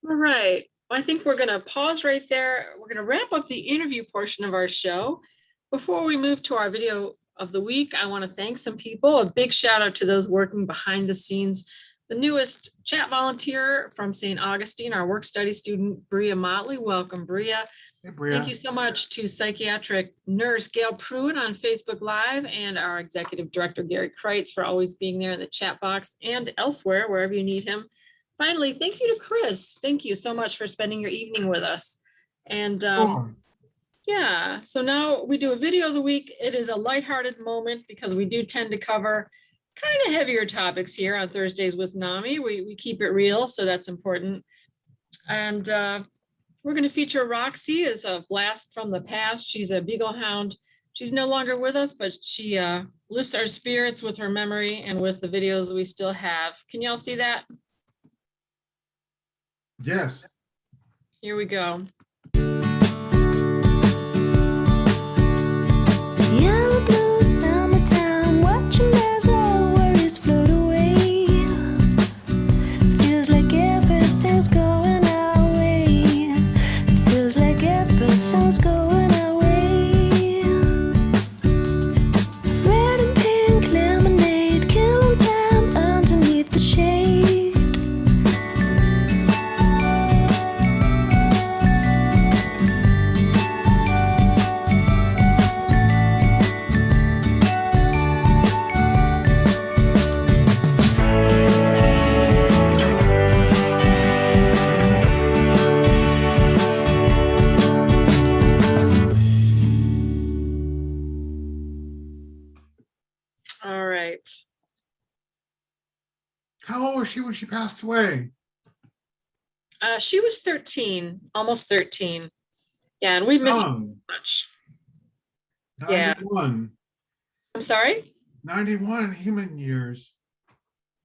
All right. I think we're going to pause right there. We're going to wrap up the interview portion of our show. Before we move to our video of the week, I want to thank some people. A big shout out to those working behind the scenes. The newest chat volunteer from St. Augustine, our work study student, Bria Motley. Welcome, Bria. Hey, Bria. Thank you so much to psychiatric nurse Gail Pruitt on Facebook Live and our executive director, Gary Kreitz, for always being there in the chat box and elsewhere, wherever you need him. Finally, thank you to Chris. Thank you so much for spending your evening with us. And Sure. yeah, so now we do a video of the week. It is a lighthearted moment because we do tend to cover kind of heavier topics here on Thursdays with NAMI. We keep it real, so that's important. And we're going to feature Roxy as a blast from the past. She's a Beagle Hound. She's no longer with us, but she lifts our spirits with her memory and with the videos we still have. Can y'all see that? Yes. Here we go. Yellow blue summertime, watching as all worries float away. Feels like everything's going our way. Feels like everything's going our way. Red and pink lemonade, killing time underneath the shade. All right. How old was she when she passed away? She was 13, almost 13. Yeah, and we miss her Young. much. Yeah. 91. I'm sorry? 91 in human years.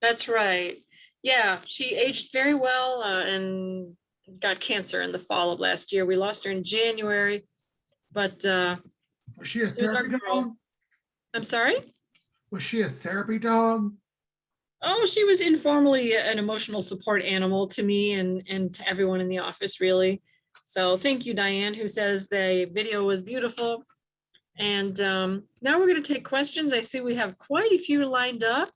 That's right. Yeah, she aged very well and got cancer in the fall of last year. We lost her in January, but Was she a she was our therapy girl. dog? I'm sorry? Was she a therapy dog? Oh, she was informally an emotional support animal to me and to everyone in the office, really. So thank you, Diane, who says the video was beautiful. And now we're going to take questions. I see we have quite a few lined up.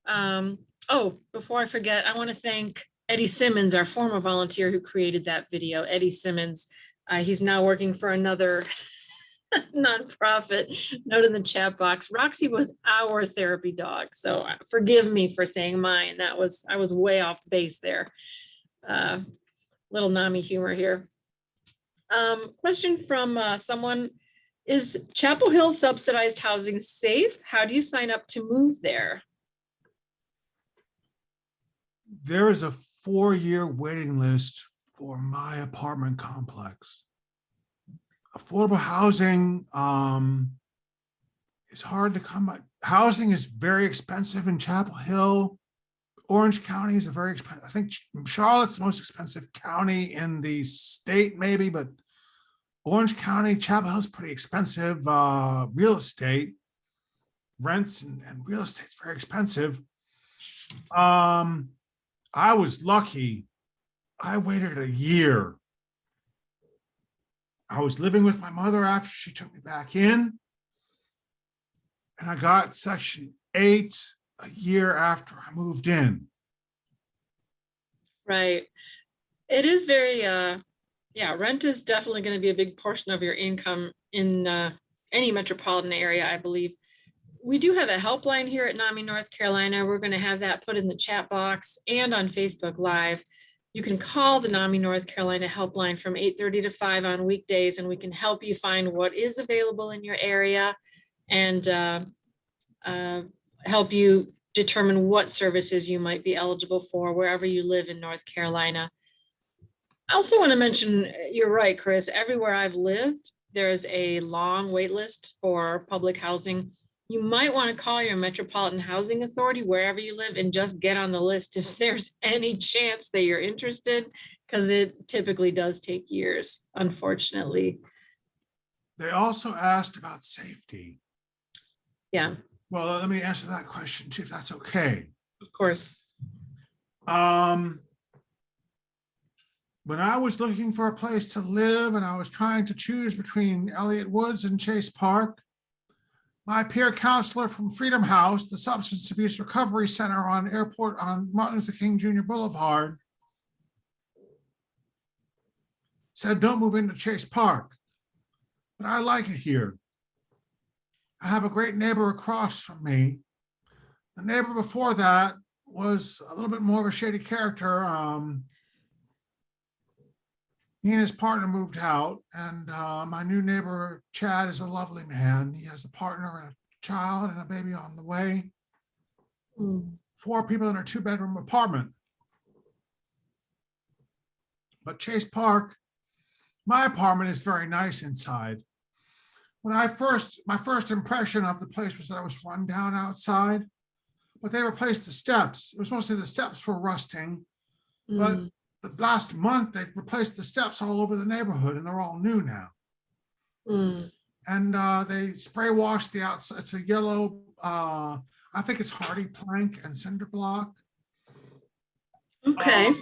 Oh, before I forget, I want to thank Eddie Simmons, our former volunteer who created that video. Eddie Simmons, he's now working for another nonprofit. Note in the chat box, Roxy was our therapy dog. So forgive me for saying mine. I was way off base there. Little NAMI humor here. Question from someone, is Chapel Hill subsidized housing safe? How do you sign up to move there? There is a 4-year waiting list for my apartment complex. Affordable housing is hard to come by. Housing is very expensive in Chapel Hill. Orange County is a very expensive. I think Charlotte's the most expensive county in the state, maybe, but Orange County, Chapel Hill's pretty expensive. Real estate, rents and real estate's very expensive. I was lucky. I waited a year. I was living with my mother after she took me back in. And I got Section 8 a year after I moved in. Right. It is very, yeah, rent is definitely going to be a big portion of your income in any metropolitan area, I believe. We do have a helpline here at NAMI North Carolina. We're going to have that put in the chat box and on Facebook Live. You can call the NAMI North Carolina helpline from 8:30 to 5 on weekdays, and we can help you find what is available in your area and help you determine what services you might be eligible for wherever you live in North Carolina. I also want to mention, you're right, Chris, everywhere I've lived, there is a long wait list for public housing. You might want to call your Metropolitan Housing Authority wherever you live and just get on the list if there's any chance that you're interested, because it typically does take years, unfortunately. They also asked about safety. Yeah. Well, let me answer that question too, if that's okay. Of course. when I was looking for a place to live and I was trying to choose between Elliott Woods and Chase Park, my peer counselor from Freedom House, the substance abuse recovery center on Martin Luther King Jr. Boulevard, said, don't move into Chase Park. But I like it here. I have a great neighbor across from me. The neighbor before that was a little bit more of a shady character. He and his partner moved out, and my new neighbor, Chad, is a lovely man. He has a partner and a child and a baby on the way. 4 people in a 2-bedroom apartment. But Chase Park, my apartment is very nice inside. My first impression of the place was that it was run down outside, but they replaced the steps. It was mostly the steps were rusting, but the last month they've replaced the steps all over the neighborhood and they're all new now. And they spray washed the outside. It's a yellow, I think it's hardy plank and cinder block. Okay.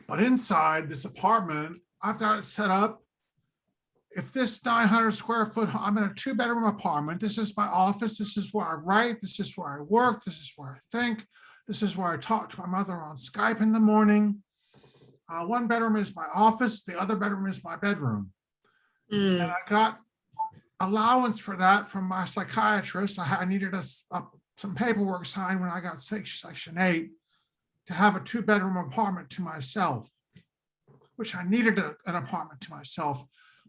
But inside this apartment, I've got it set up. If this 900 square foot, I'm in a 2-bedroom apartment. This is my office. This is where I write. This is where I work. This is where I think. This is where I talk to my mother on Skype in the morning. 1 bedroom is my office. The other bedroom is my bedroom. And I got allowance for that from my psychiatrist. I needed some paperwork signed when I got Section 8 to have a 2-bedroom apartment to myself, which I needed an apartment to myself.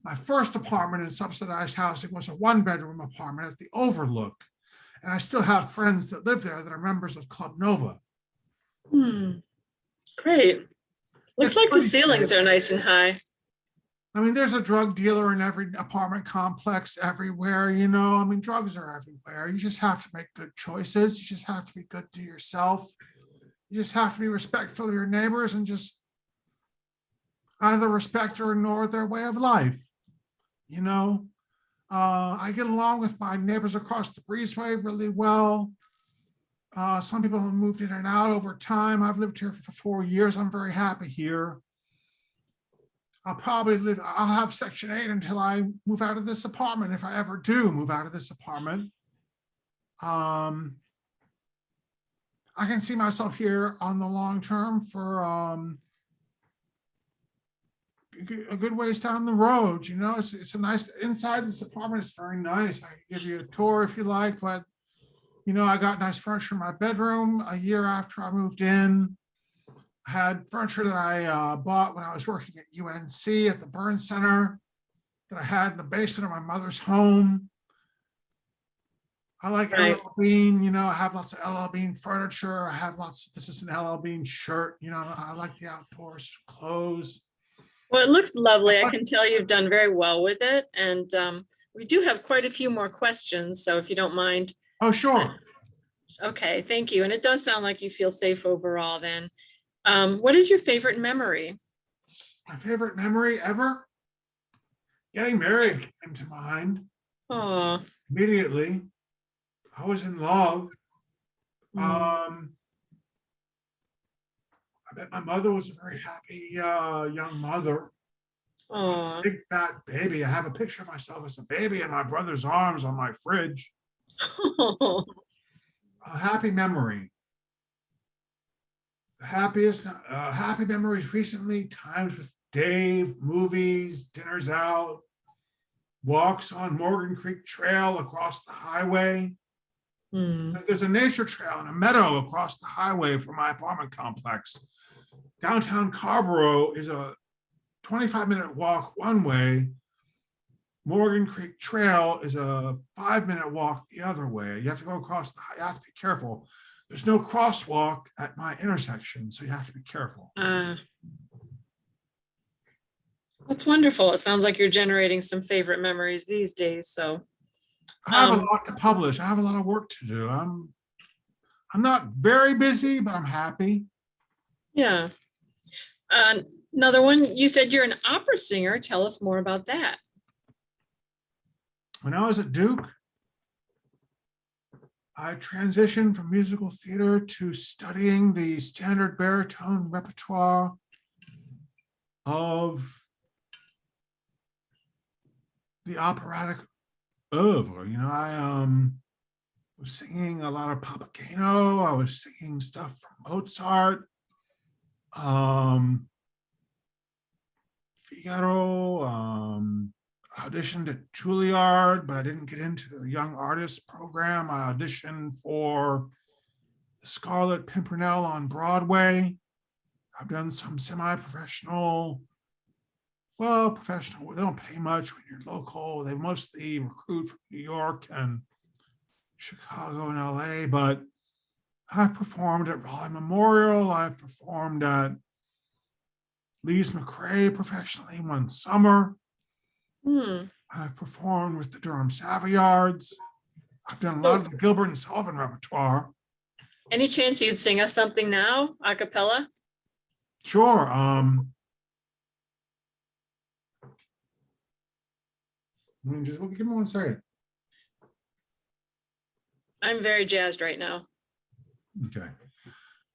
My first apartment in subsidized housing was a 1-bedroom apartment at the Overlook. And I still have friends that live there that are members of Club Nova. Great. Looks It's like the pretty ceilings safe. are nice and high. I mean, there's a drug dealer in every apartment complex everywhere, you know. I mean, drugs are everywhere. You just have to make good choices. You just have to be good to yourself. You just have to be respectful of your neighbors and just either respect or ignore their way of life. You know, I get along with my neighbors across the breezeway really well. Some people have moved in and out over time. I've lived here for 4 years. I'm very happy here. I'll have Section 8 until I move out of this apartment, if I ever do move out of this apartment. I can see myself here on the long term for a good ways down the road. You know, it's a nice inside. This apartment is very nice. I can give you a tour if you like, but you know, I got nice furniture in my bedroom. A year after I moved in, I had furniture that I bought when I was working at UNC at the Burn Center that I had in the basement of my mother's home. I like LL Bean, you know, I have lots of LL Bean furniture. I have this is an LL Bean shirt, you know, I like the outdoors clothes. Well, it looks lovely. I can tell you've done very well with it. And we do have quite a few more questions. So if you don't mind. Oh, sure. Okay, thank you. And it does sound like you feel safe overall then. What is your favorite memory? My favorite memory ever? Getting married came to mind. Oh. Immediately. I was in love. I bet my mother was a very happy young mother. I was a big fat baby. I have a picture of myself as a baby in my brother's arms on my fridge. A happy memory. The happiest happy memories recently, times with Dave, movies, dinners out, walks on Morgan Creek Trail across the highway. There's a nature trail and a meadow across the highway from my apartment complex. Downtown Carborough is a 25-minute walk one way. Morgan Creek Trail is a 5-minute walk the other way. You have to go across you have to be careful. There's no crosswalk at my intersection, so you have to be careful. That's wonderful. It sounds like you're generating some favorite memories these days. So I have a lot to publish. I have a lot of work to do. I'm not very busy, but I'm happy. Yeah. Another one, you said you're an opera singer. Tell us more about that. When I was at Duke, I transitioned from musical theater to studying the standard baritone repertoire of the operatic oeuvre. You know, I was singing a lot of Papageno. I was singing stuff from Mozart, Figaro, auditioned at Juilliard, but I didn't get into the Young Artists program. I auditioned for the Scarlet Pimpernel on Broadway. I've done some semi-professional, well, professional. They don't pay much when you're local. They mostly recruit from New York and Chicago and LA, but I've performed at Raleigh Memorial. I've performed at Lee's McRae professionally one summer. I've performed with the Durham Savoyards. I've done a lot of the Gilbert and Sullivan repertoire. Any chance you'd sing us something now, a cappella? Sure. Just give me 1 second. I'm very jazzed right now. Okay.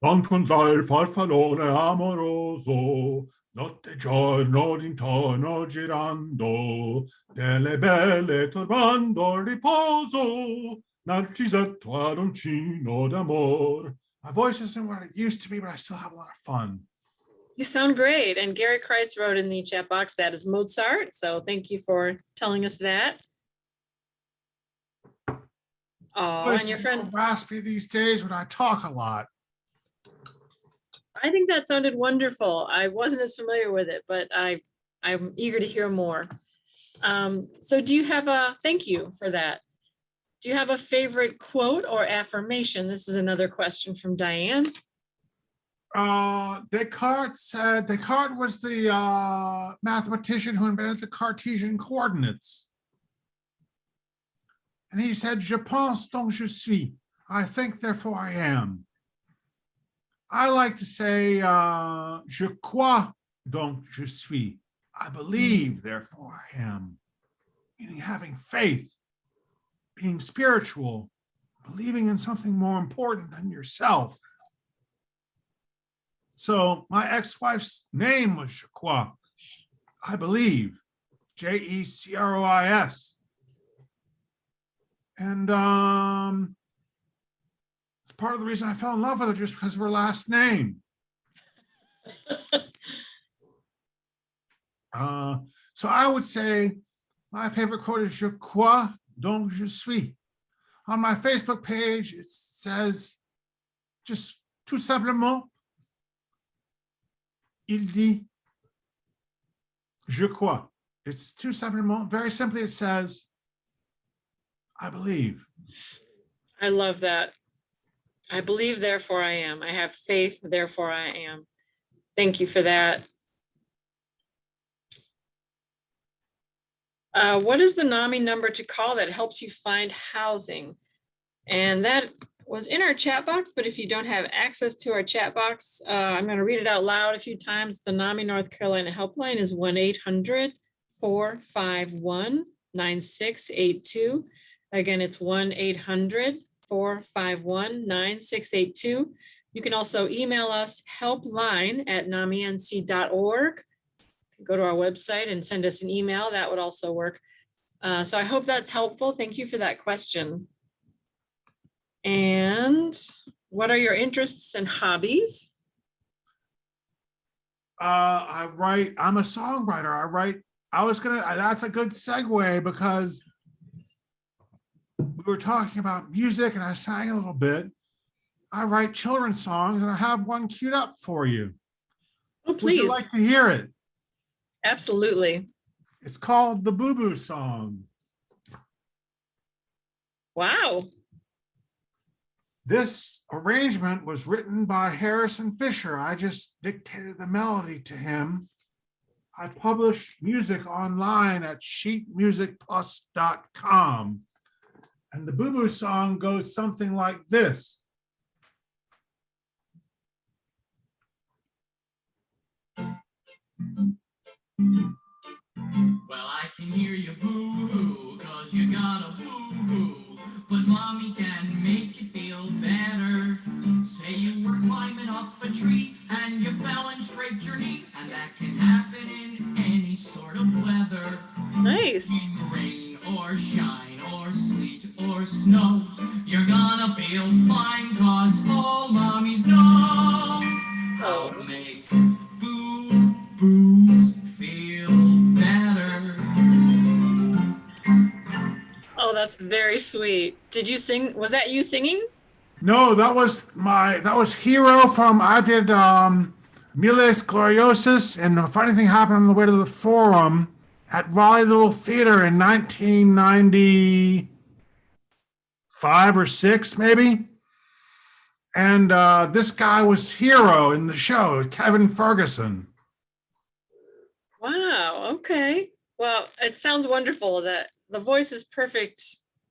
L'al farfallone amoroso, notte giorno d'intorno girando, delle belle turbando il riposo, narcisetto adoncino d'amor. My voice isn't what it used to be, but I still have a lot of fun. You sound great. And Gary Kreitz wrote in the chat box that is Mozart. So thank you for telling us that. Oh, and your friend. Raspy these days when I talk a lot. I think that sounded wonderful. I wasn't as familiar with it, but I'm eager to hear more. So do you have thank you for that. Do you have a favorite quote or affirmation? This is another question from Diane. Descartes was the mathematician who invented the Cartesian coordinates. And he said, je pense donc je suis. I think, therefore I am. I like to say, je crois donc je suis. I believe, therefore I am. Meaning having faith, being spiritual, believing in something more important than yourself. So my ex-wife's name was Je crois. I believe, Jecrois. And it's part of the reason I fell in love with her, just because of her last name. So I would say my favorite quote is Je crois donc je suis. On my Facebook page, it says just tout simplement, il dit Je crois. It's tout simplement, very simply, it says, I believe. I love that. I believe, therefore I am. I have faith, therefore I am. Thank you for that. What is the NAMI number to call that helps you find housing? And that was in our chat box, but if you don't have access to our chat box, I'm going to read it out loud a few times. The NAMI North Carolina helpline is 1-800-451-9682. Again, it's 1-800-451-9682. You can also email us helpline@naminc.org. Go to our website and send us an email. That would also work. So I hope that's helpful. Thank you for that question. And what are your interests and hobbies? I write, I'm a songwriter. That's a good segue because we were talking about music and I sang a little bit. I write children's songs and I have one queued up for you. Oh, please. Would you like to hear it? Absolutely. It's called the Boo Boo Song. Wow. This arrangement was written by Harrison Fisher. I just dictated the melody to him. I published music online at sheetmusicplus.com. And the Boo Boo Song goes something like this. Well, I can hear you boo-hoo, 'cause you got a boo-hoo. But mommy can make you feel better. Say you were climbing up a tree and you fell and scraped your knee, and that can happen Very sweet. Did you sing? Was that you singing? No, that was Hero from, I did Miles Gloriosus, and a funny thing happened on the way to the Forum at Raleigh Little Theater in 1995 or six, maybe. And this guy was Hero in the show, Kevin Ferguson. Wow. Okay. Well, it sounds wonderful that the voice is perfect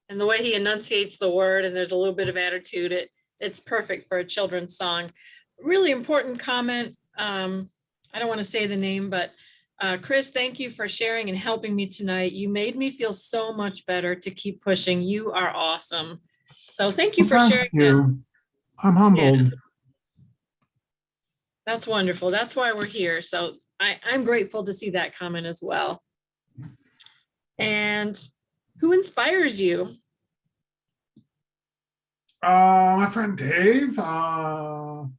and the way he enunciates the word and there's a little bit of attitude. It's perfect for a children's song. Really important comment. I don't want to say the name, but Chris, thank you for sharing and helping me tonight. You made me feel so much better to keep pushing. You are awesome. So thank you for Thank sharing that. you. I'm humbled. That's wonderful. That's why we're here. So I'm grateful to see that comment as well. And who inspires you? My friend Dave. Oh,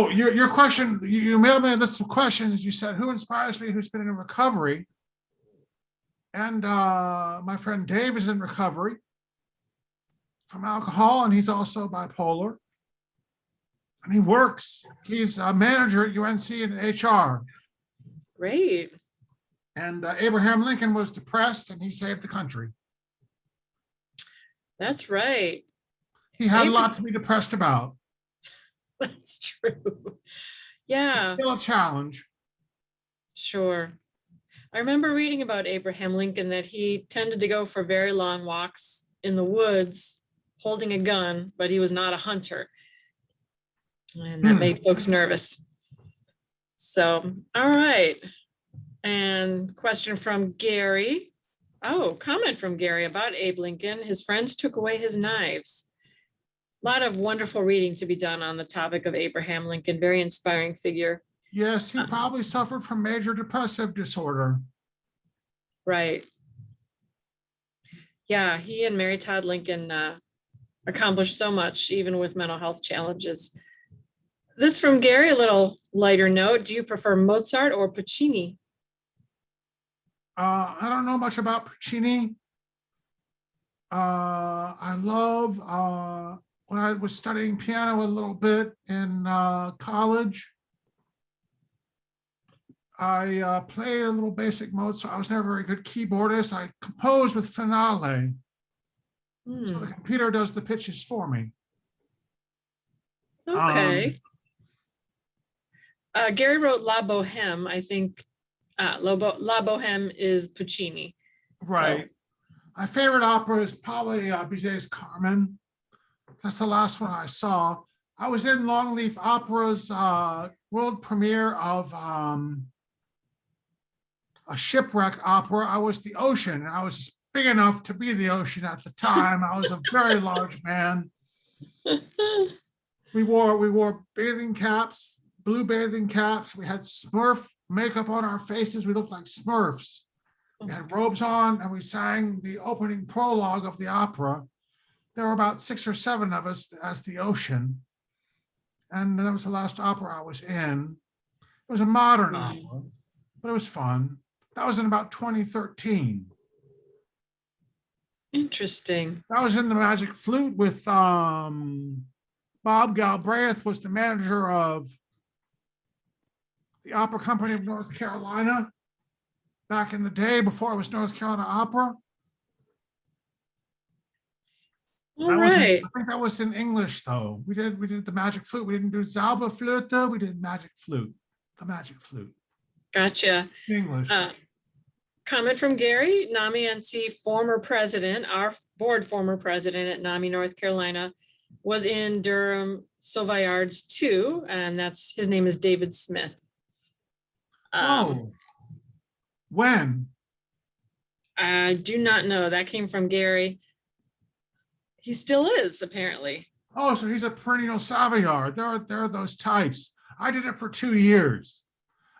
your question, you mailed me a list of questions. You said, who inspires me, who's been in recovery? And my friend Dave is in recovery from alcohol, and he's also bipolar. And he works. He's a manager at UNC in HR. Great. And Abraham Lincoln was depressed, and he saved the country. That's right. He had a lot to be depressed about. That's true. Yeah. It's still a challenge. Sure. I remember reading about Abraham Lincoln that he tended to go for very long walks in the woods holding a gun, but he was not a hunter. And that made folks nervous. So, all right. And question from Gary. Oh, comment from Gary about Abe Lincoln. His friends took away his knives. A lot of wonderful reading to be done on the topic of Abraham Lincoln. Very inspiring figure. Yes, he probably suffered from major depressive disorder. Right. Yeah, he and Mary Todd Lincoln accomplished so much, even with mental health challenges. This from Gary, a little lighter note. Do you prefer Mozart or Puccini? I don't know much about Puccini. I love, when I was studying piano a little bit in college, I played a little basic Mozart. I was never a very good keyboardist. I composed with Finale. So the computer does the pitches for me. Okay. Gary wrote La Boheme. I think La Boheme is Puccini. Right. So. My favorite opera is probably Bizet's Carmen. That's the last one I saw. I was in Longleaf Opera's world premiere of a shipwreck opera. I was the ocean, and I was just big enough to be the ocean at the time. I was a very large man. We wore bathing caps, blue bathing caps. We had Smurf makeup on our faces. We looked like Smurfs. We had robes on, and we sang the opening prologue of the opera. There were about 6 or 7 of us as the ocean. And that was the last opera I was in. It was a modern opera, but it was fun. That was in about 2013. Interesting. I was in the Magic Flute with Bob Galbraith was the manager of the Opera Company of North Carolina back in the day before it was North Carolina Opera. All right. I think that was in English though. We did the Magic Flute. We didn't do Zauberflöte. We did Magic Flute. The Magic Flute. Gotcha. English. Comment from Gary, NAMI NC former president, our board former president at NAMI North Carolina, was in Durham Savoyards too, and his name is David Smith. When? I do not know. That came from Gary. He still is, apparently. Oh, so he's a perennial Savoyard. There are those types. I did it for 2 years.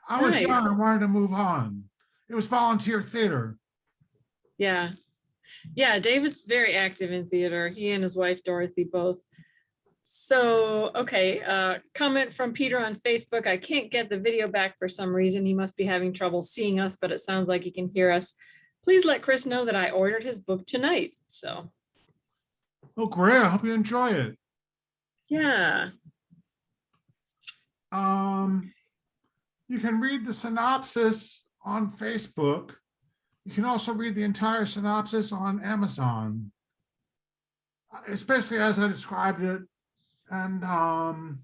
I was young and wanted to move on. It was volunteer theater. Yeah. Yeah, David's very active in theater. He and his wife, Dorothy, both. So, okay, comment from Peter on Facebook. I can't get the video back for some reason. He must be having trouble seeing us, but it sounds like he can hear us. please let Chris know that I ordered his book tonight. So, Oh, great. I hope you enjoy it. yeah. You can read the synopsis on Facebook. You can also read the entire synopsis on Amazon. It's basically as I described it. And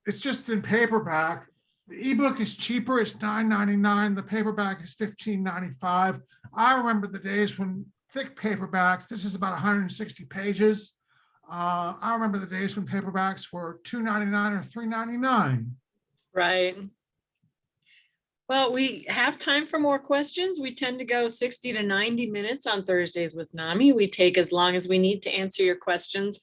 it's just in paperback. The ebook is cheaper. It's $9.99. The paperback is $15.95. I remember the days when thick paperbacks, this is about 160 pages. I remember the days when paperbacks were $2.99 or $3.99. Right. Well, we have time for more questions. We tend to go 60 to 90 minutes on Thursdays with NAMI. We take as long as we need to answer your questions.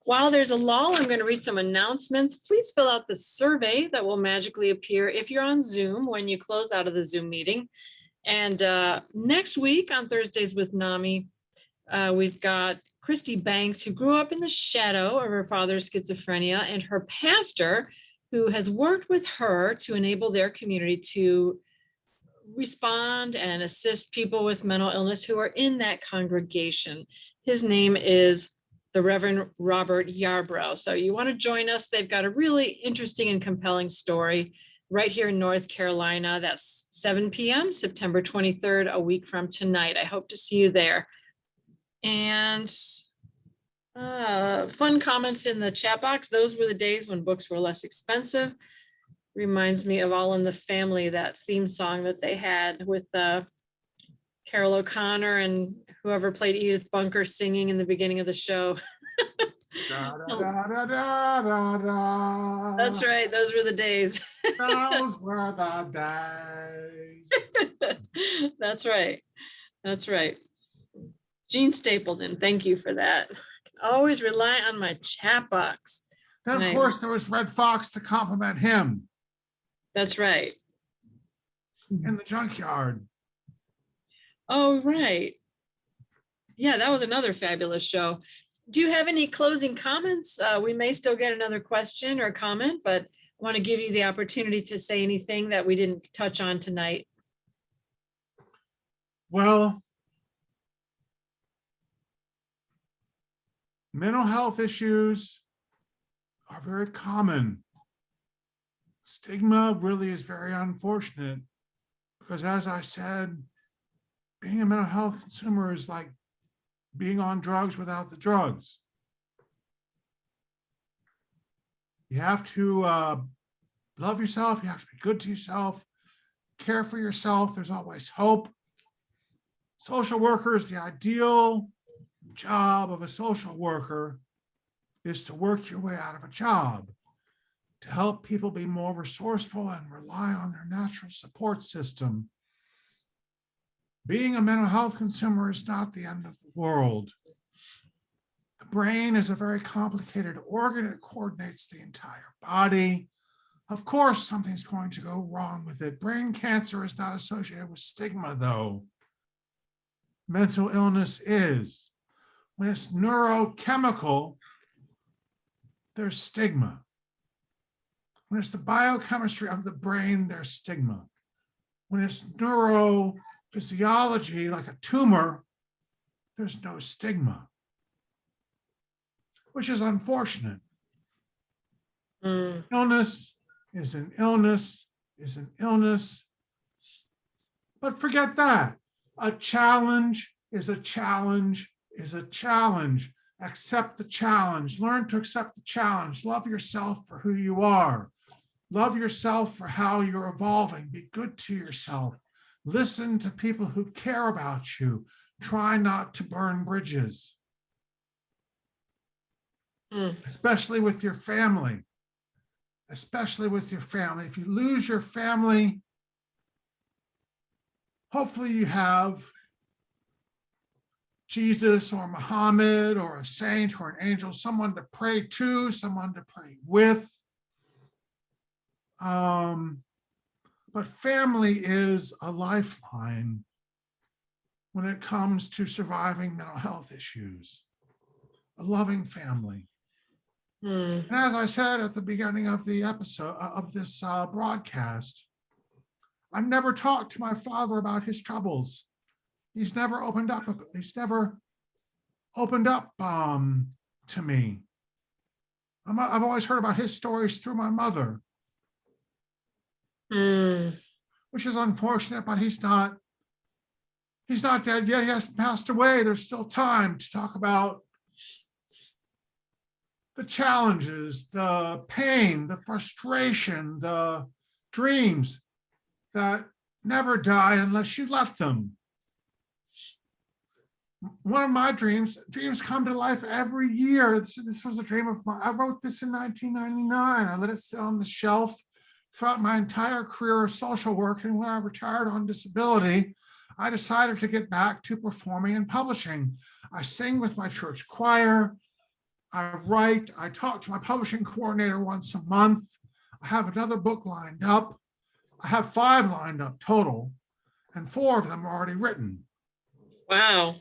While there's a lull, I'm going to read some announcements. Please fill out the survey that will magically appear if you're on Zoom when you close out of the Zoom meeting. And next week on Thursdays with NAMI, we've got Christy Banks, who grew up in the shadow of her father's schizophrenia, and her pastor, who has worked with her to enable their community to respond and assist people with mental illness who are in that congregation. His name is the Reverend Robert Yarbrough. So you want to join us? They've got a really interesting and compelling story right here in North Carolina. That's 7 p.m., September 23rd, a week from tonight. I hope to see you there. And fun comments in the chat box. Those were the days when books were less expensive. Reminds me of All in the Family, that theme song that they had with Carol O'Connor and whoever played Edith Bunker singing in the beginning of the show. Da, da, da, da, da, da. That's right. Those were the days. Those were the days. That's right. That's right. Gene Stapleton, thank you for that. I can always rely on my chat box. Then, of course, there was Red Fox to compliment him That's right. in the junkyard. Oh, right. Yeah, that was another fabulous show. Do you have any closing comments? We may still get another question or comment, but I want to give you the opportunity to say anything that we didn't touch on tonight. Well, mental health issues are very common. Stigma really is very unfortunate because, as I said, being a mental health consumer is like being on drugs without the drugs. You have to love yourself. You have to be good to yourself, care for yourself. There's always hope. Social workers, the ideal job of a social worker is to work your way out of a job, to help people be more resourceful and rely on their natural support system. Being a mental health consumer is not the end of the world. The brain is a very complicated organ. It coordinates the entire body. Of course, something's going to go wrong with it. Brain cancer is not associated with stigma, though. Mental illness is. When it's neurochemical, there's stigma. When it's the biochemistry of the brain, there's stigma. When it's neurophysiology, like a tumor, there's no stigma, which is unfortunate. Illness is an illness, is an illness. But forget that. A challenge is a challenge, is a challenge. Accept the challenge. Learn to accept the challenge. Love yourself for who you are. Love yourself for how you're evolving. Be good to yourself. Listen to people who care about you. Try not to burn bridges, especially with your family. Especially with your family. If you lose your family, hopefully you have Jesus or Muhammad or a saint or an angel, someone to pray to, someone to pray with. But family is a lifeline when it comes to surviving mental health issues. A loving family. And as I said at the beginning of the episode of this broadcast, I never talked to my father about his troubles. He's never opened up. He's never opened up to me. I've always heard about his stories through my mother, which is unfortunate, but he's not dead yet. He hasn't passed away. There's still time to talk about the challenges, the pain, the frustration, the dreams that never die unless you let them. One of my dreams come to life every year. This was a dream of mine. I wrote this in 1999. I let it sit on the shelf throughout my entire career of social work. And when I retired on disability, I decided to get back to performing and publishing. I sing with my church choir. I write. I talk to my publishing coordinator once a month. I have another book lined up. I have 5 lined up total, and 4 of them are already written. Wow.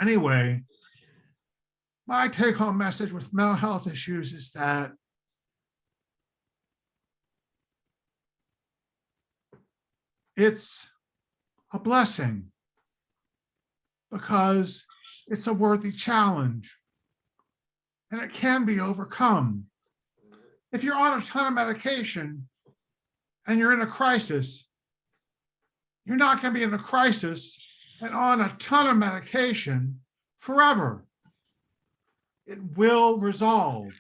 Anyway, my take-home message with mental health issues is that it's a blessing because it's a worthy challenge and it can be overcome. If you're on a ton of medication and you're in a crisis, you're not going to be in a crisis and on a ton of medication forever. It will resolve.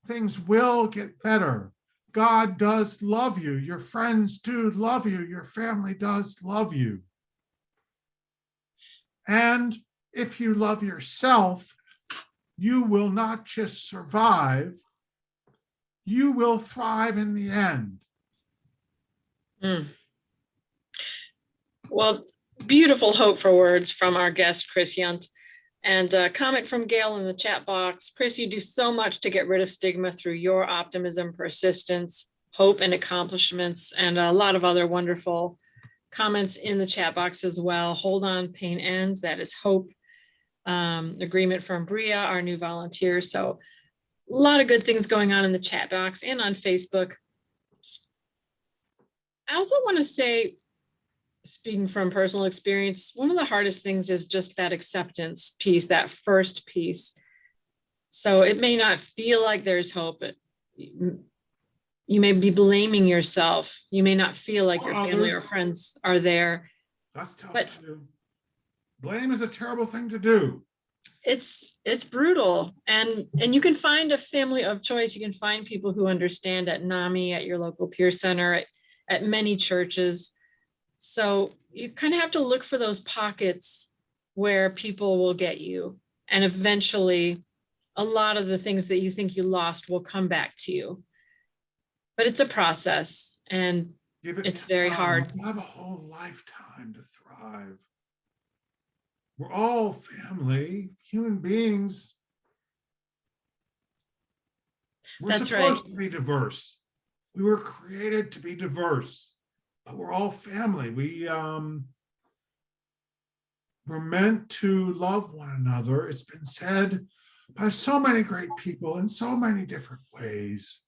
Things will get better. God does love you. Your friends do love you. Your family does love you. And if you love yourself, you will not just survive, you will thrive in the end. Well, beautiful hope for words from our guest, Chris Yount. And a comment from Gail in the chat box. Chris, you do so much to get rid of stigma through your optimism, persistence, hope, and accomplishments, and a lot of other wonderful comments in the chat box as well. Hold on, pain ends. That is hope. Agreement from Bria, our new volunteer. So a lot of good things going on in the chat box and on Facebook. I also want to say, speaking from personal experience, one of the hardest things is just that acceptance piece, that first piece. So it may not feel like there's hope, but you may be blaming yourself. You may not feel like your family or friends are there. That's tough too. Blame is a terrible thing to do. It's brutal. And you can find a family of choice. You can find people who understand at NAMI, at your local peer center, at many churches. So you kind of have to look for those pockets where people will get you. And eventually, a lot of the things that you think you lost will come back to you. But it's a process and it's very hard. You have a whole lifetime to thrive. We're all family, human beings. We're supposed to be diverse. We were created to be diverse. But we're all family. We're meant to love one another. It's been said by so many great people in so many different ways.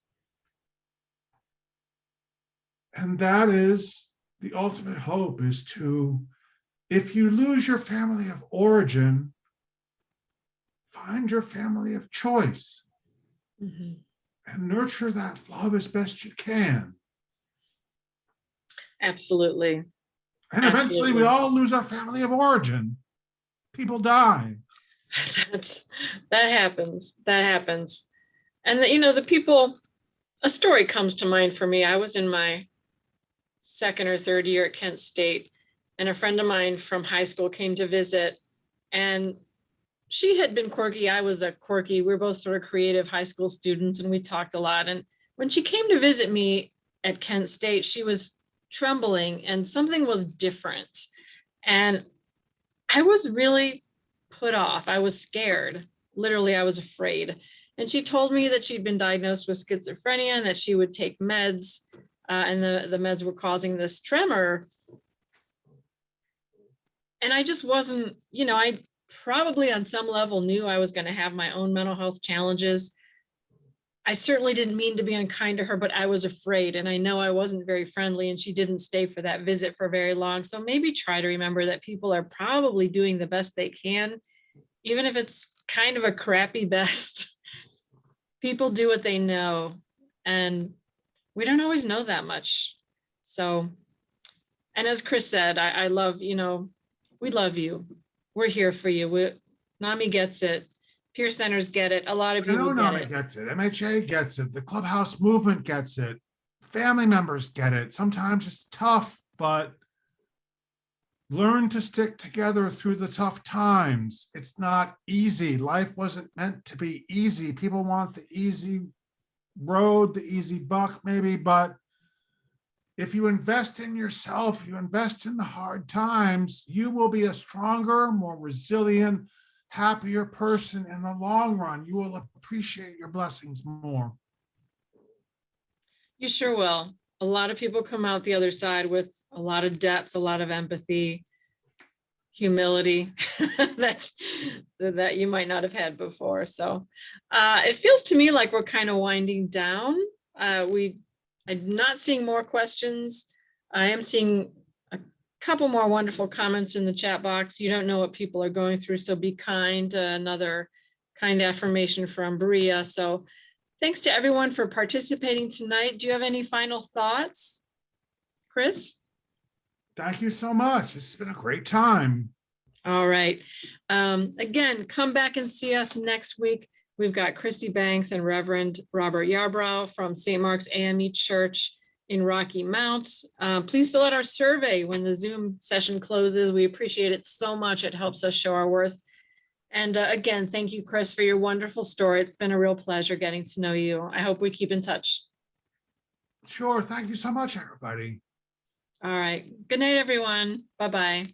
And that is the ultimate hope, is to, if you lose your family of origin, find your family of choice and nurture that love as best you can. Absolutely. And eventually we all lose our family of origin. People die. That happens. And the people, a story comes to mind for me. I was in my 2nd or 3rd year at Kent State, and a friend of mine from high school came to visit, and she had been quirky. I was a quirky. We were both sort of creative high school students, and we talked a lot. And when she came to visit me at Kent State, she was trembling and something was different. And I was really put off. I was scared. Literally, I was afraid. And she told me that she'd been diagnosed with schizophrenia and that she would take meds, and the meds were causing this tremor. And I just wasn't, I probably on some level knew I was going to have my own mental health challenges. I certainly didn't mean to be unkind to her, but I was afraid, and I know I wasn't very friendly, and she didn't stay for that visit for very long. So maybe try to remember that people are probably doing the best they can, even if it's kind of a crappy best. People do what they know, and we don't always know that much. So, and as Chris said, I love, we love you. We're here for you. NAMI gets it. Peer centers get it. A lot of I know people get NAMI it. gets it, MHA gets it, the clubhouse movement gets it, family members get it. Sometimes it's tough, but learn to stick together through the tough times. It's not easy. Life wasn't meant to be easy. People want the easy road, the easy buck maybe, but if you invest in yourself, you invest in the hard times, you will be a stronger, more resilient, happier person in the long run. You will appreciate your blessings more. You sure will. A lot of people come out the other side with a lot of depth, a lot of empathy, humility that you might not have had before. So it feels to me like we're kind of winding down. I'm not seeing more questions. I am seeing a couple more wonderful comments in the chat box. You don't know what people are going through, so be kind. Another kind affirmation from Bria. So thanks to everyone for participating tonight. Do you have any final thoughts, Chris? Thank you so much. It's been a great time. All right. Again, come back and see us next week. We've got Christy Banks and Reverend Robert Yarbrough from St. Mark's AME Church in Rocky Mount. Please fill out our survey when the Zoom session closes. We appreciate it so much. It helps us show our worth. And again, thank you, Chris, for your wonderful story. It's been a real pleasure getting to know you. I hope we keep in touch. Sure. Thank you so much, everybody. All right. Good night, everyone. Bye-bye.